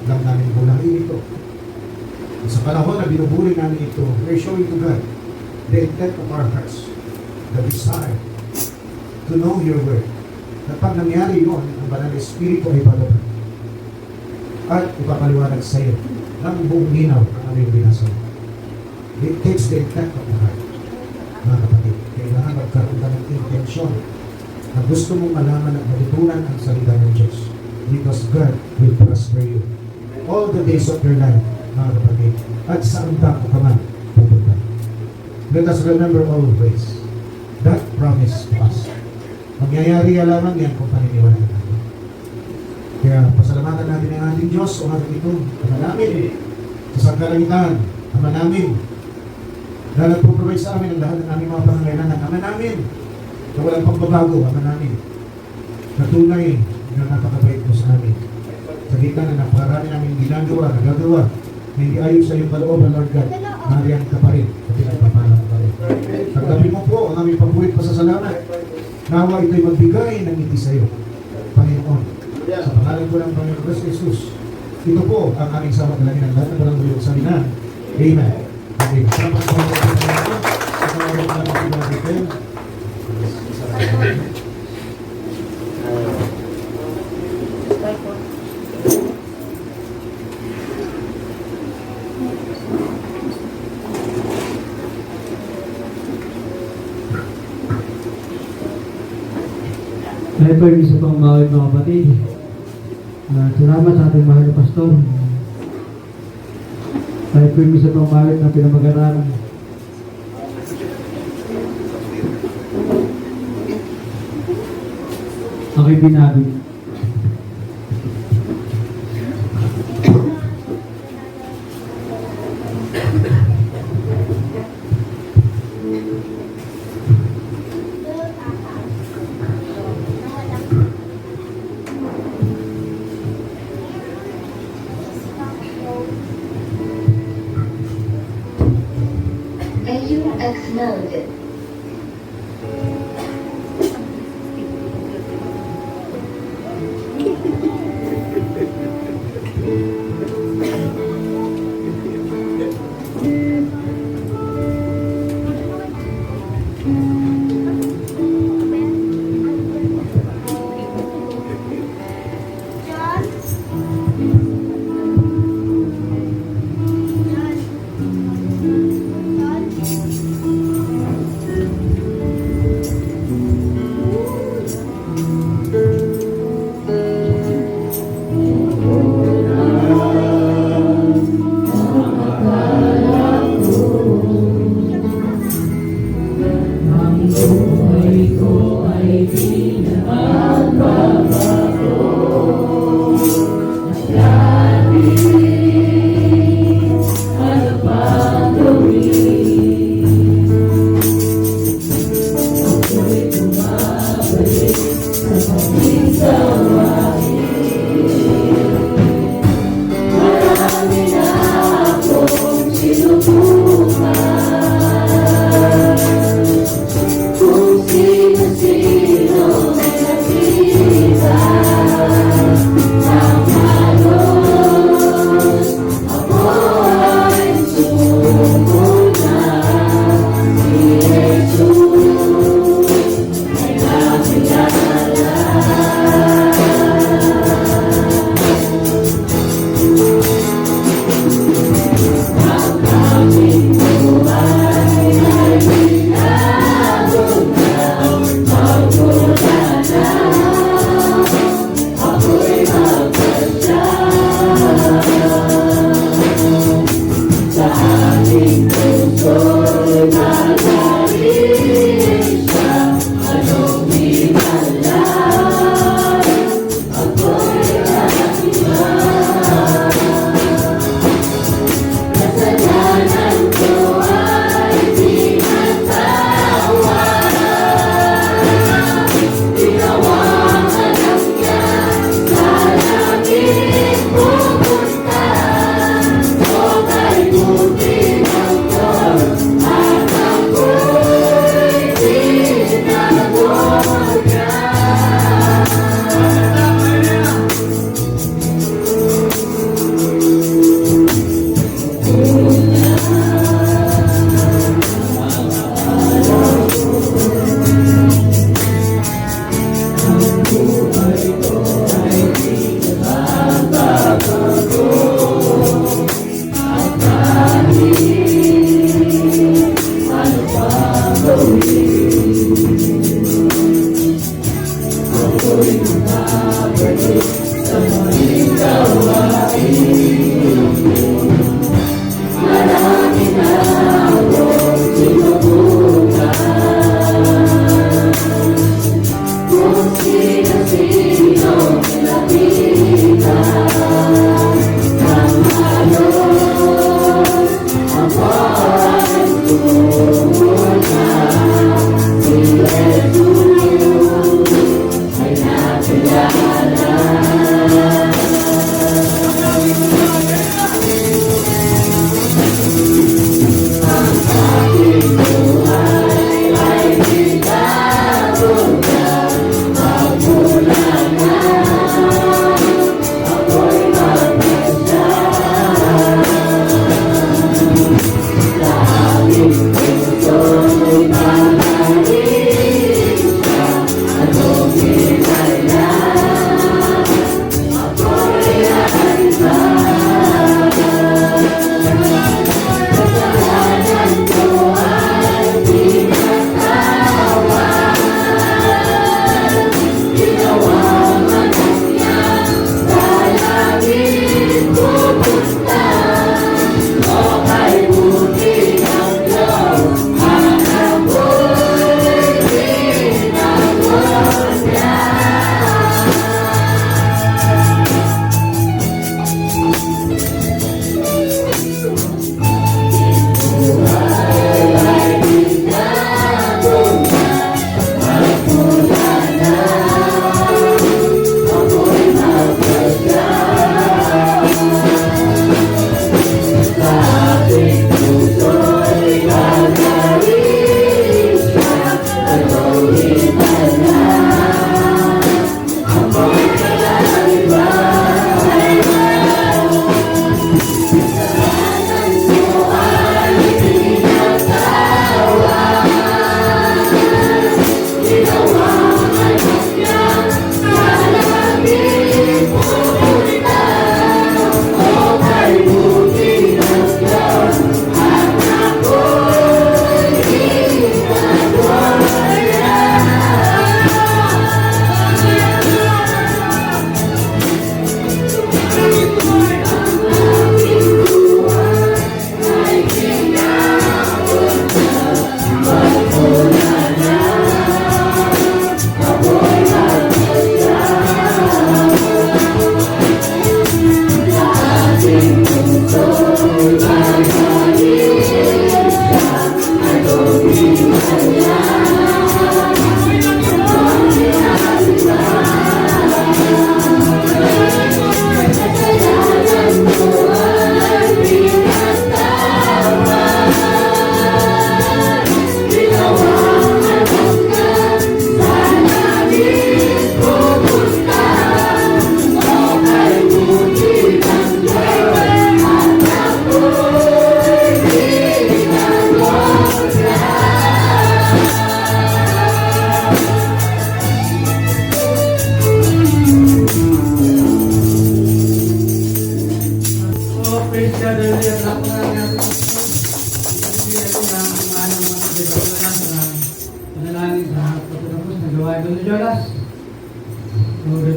lang namin bulahin ito. Sa panahon na binubuli namin ito, we're showing to God the intent of our hearts, the desire to know your word. At pag nangyari yun, ang banal na espiritu ay palabas. At ipapaliwanag sa iyo ng buong linaw ang aming binasa. It takes the intent of the heart. Mga kapatid, kailangan magkaroon ka ng intensyon na gusto mong malaman at matutunan ang salita ng Diyos. Because God will prosper you all the days of your life, mga kapatid. At saan ka ka man pupunta. Let us remember always that promise to us. Mangyayari lamang yan kung paniniwala natin. Kaya pasalamatan natin ang ating Diyos o ating ito. Ama namin sa kalangitan, Ama namin na nagpo-provide sa amin ang lahat ng aming mga pangangailangan. Ama namin na walang pagbabago, Ama namin na tunay na napakabait mo sa amin. Sa gitna na napakarami namin ginagawa, nagagawa, na hindi ayon sa iyong kalooban, Lord God, nariyan ka pa rin at pinagpapalang ka rin. Pagdabi mo po ang aming pabuhit pasasalamat. Nawa ito'y magbigay ng ngiti sa iyo, Panginoon. Sa pangalan ko ng Panginoon Kristo Jesus, ito po ang aming sama dalangin ng lahat ng walang bulong sa linan. Amen. Amen. Salamat po ang Panginoon. Sa pangalan ng Panginoon. Tayo po yung isa pang mga kapatid. Salamat sa ating mahal na pastor. Tayo po yung isa pang mawit na pinamag-aralan. Ako'y binabig. AUX mode.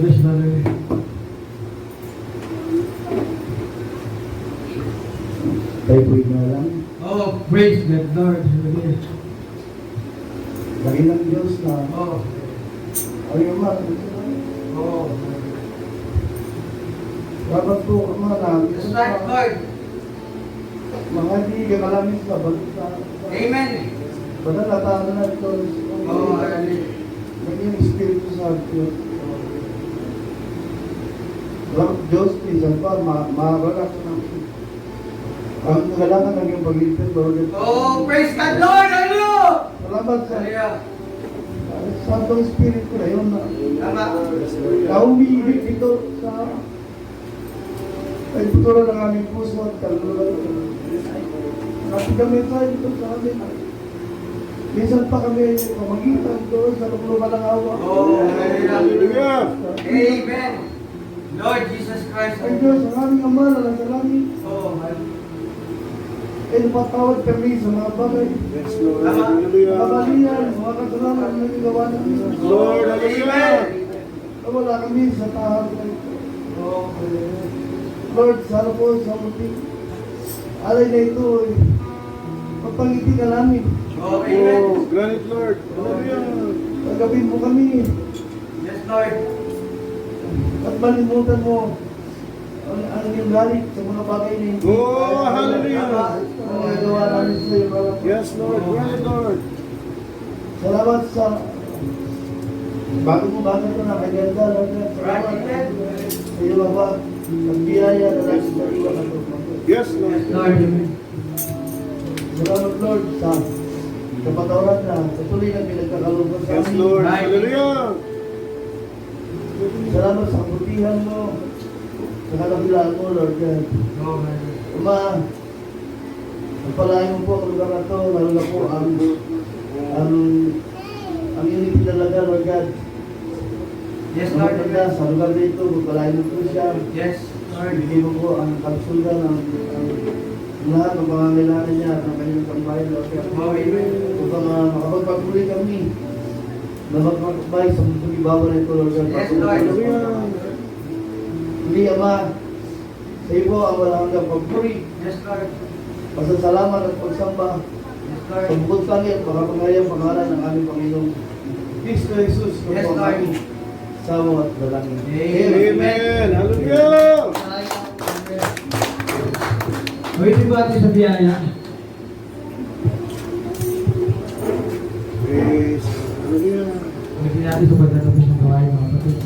bless, Brother. Tayo po'y na lang. Oh, praise God, Lord. Hallelujah. Lagi ng Diyos na Oh, ayaw man. oh. Dapat po kamalang. Yes, Lord. Mga di kalamin sa balita. Amen. Padalataan na ito. Oh, hallelujah. Naging Espiritu Santo. Lord Diyos, minsan pa, makalak na. Ang kailangan ng iyong pag-ibig, Lord. Oh, praise God, Lord. Hallelujah. Salamat sa Hallelujah. Santong Espiritu na yun na Tama. naumiibig ito sa ay puturo ng aming puso at kaluluwa. Napigamit tayo ito sa amin. Minsan pa kami pamagitan doon sa lukluban ng awa. Oh, hallelujah. Hallelujah. Amen. Lord Jesus Christ. Ay Diyos, ang aming Ama na nasa langit, Oh, hallelujah. ay napatawad kami sa mga bagay, Yes, Lord. Tama. mga Hallelujah. balian, mga kasalanan na nagawa namin. Lord, hallelujah. Nawala kami sa tahanan na ito. Oh, hallelujah. Lord, sana po sa muting alay na ito ay magpangiti ka namin. Oh, amen. Oh, grant it, Lord. Hallelujah. Tagapin mo kami Yes, Lord. at malimutan mo ang iyong galit sa mga bagay na hindi. Oh, hallelujah. Ang nagawa namin sa iyo, Lord. Yes, Lord. Grant it, Lord. Salamat sa bago mo bagay ito na kaganda, Lord. Salamat sa iyo, Baba. Ang biyaya na lang sa iyo. Yes, Lord. Lord, amen. Salamat, Lord, sa kapatawaran na sa tuloy na pinagkakalungkot sa Yes, amin. Lord. Hallelujah. Salamat sa kabutihan mo, sa kalabilaan mo, Lord God. Oh, hallelujah. Ama, pagpalain mo po ang lugar na ito, lalo na po ang iyong pinalaga, Lord God. Yes, Lord Lord. God, sa lugar na ito, pagpalain mo po siya. Yes, Lord. Bigyan mo po ang kalsulgan, ang lahat ng pangangailangan niya at ang kanyang pangbayan, Lord God. Oh, amen. Upang makapagpatuloy kami na magpapakbay sa mundong ibabaw na ito, Lord God. Yes, Lord. Hallelujah. Hindi, Ama, sa iyo po ang walang hanggang pagpuri, Yes, Lord. pasasalamat at pagsamba Yes, sa Lord. bukod langit, makapangyayang pangalan ng aming Panginoong Kristo Jesus, Yes, na po ang Lord. aming sawa at dalangin. Amen. Hallelujah. Pwede ba natin sa biyaya? Praise. Hallelujah. Pwede natin sa pagtatapos ng gawain, mga kapatid.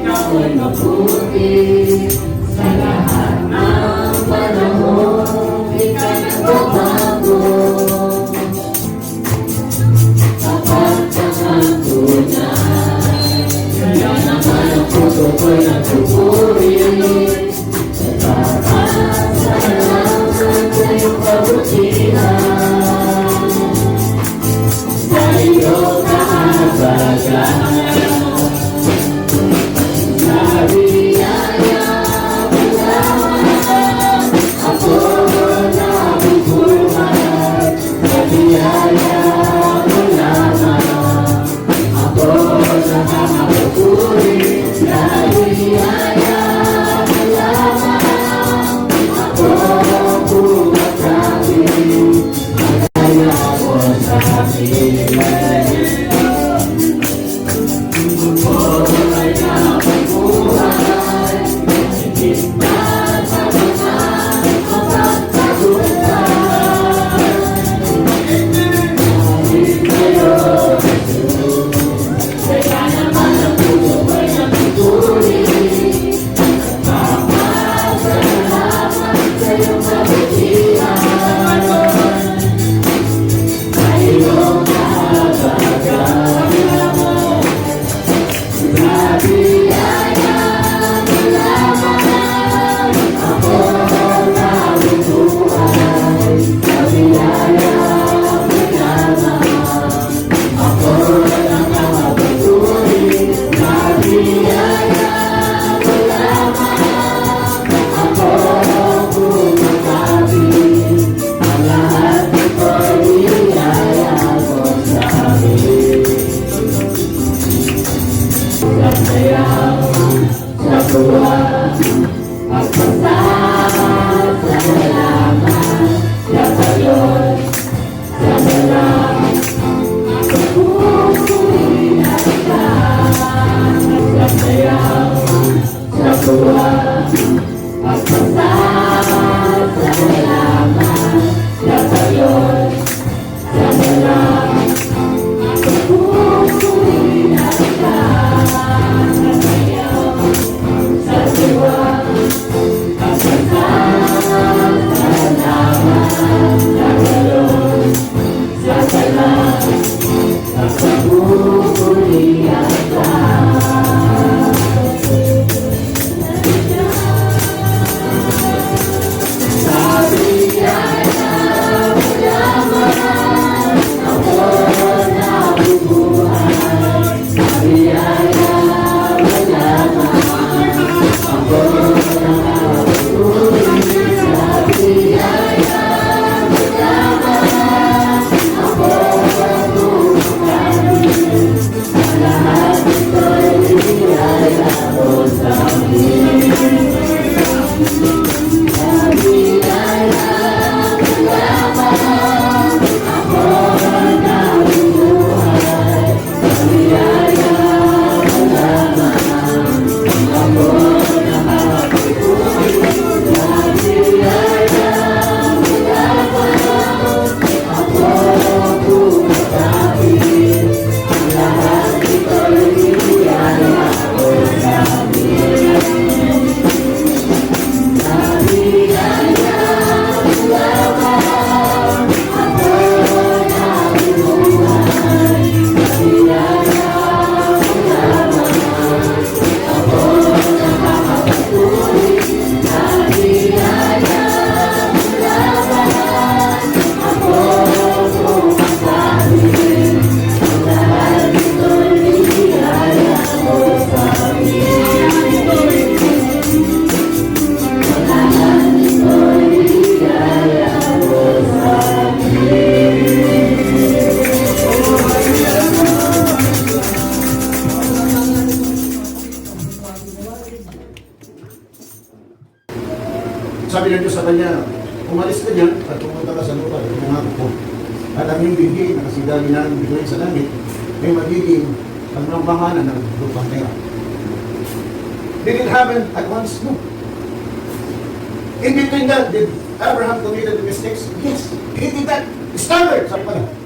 Ako'y mabuti sa lahat ng panahon, di ka nagbabago. Kapag nakatunay, kaya naman ang puso ko'y nagpupuri. Salamat sa iyong kabutihan, sa iyong kahabagan. Kaya naman ang puso ko'y nagtuturi. Sabi ng Diyos sa kanya, umalis ka dyan at pumunta ka sa lupa, pumangako ko. At ang iyong binhi na kasigali na bigay sa langit, ay magiging ang pangalan ng lupang nila. Did it happen at once? No. In between that, did Abraham committed mistakes? Yes. He did that. Standard, sabi pala.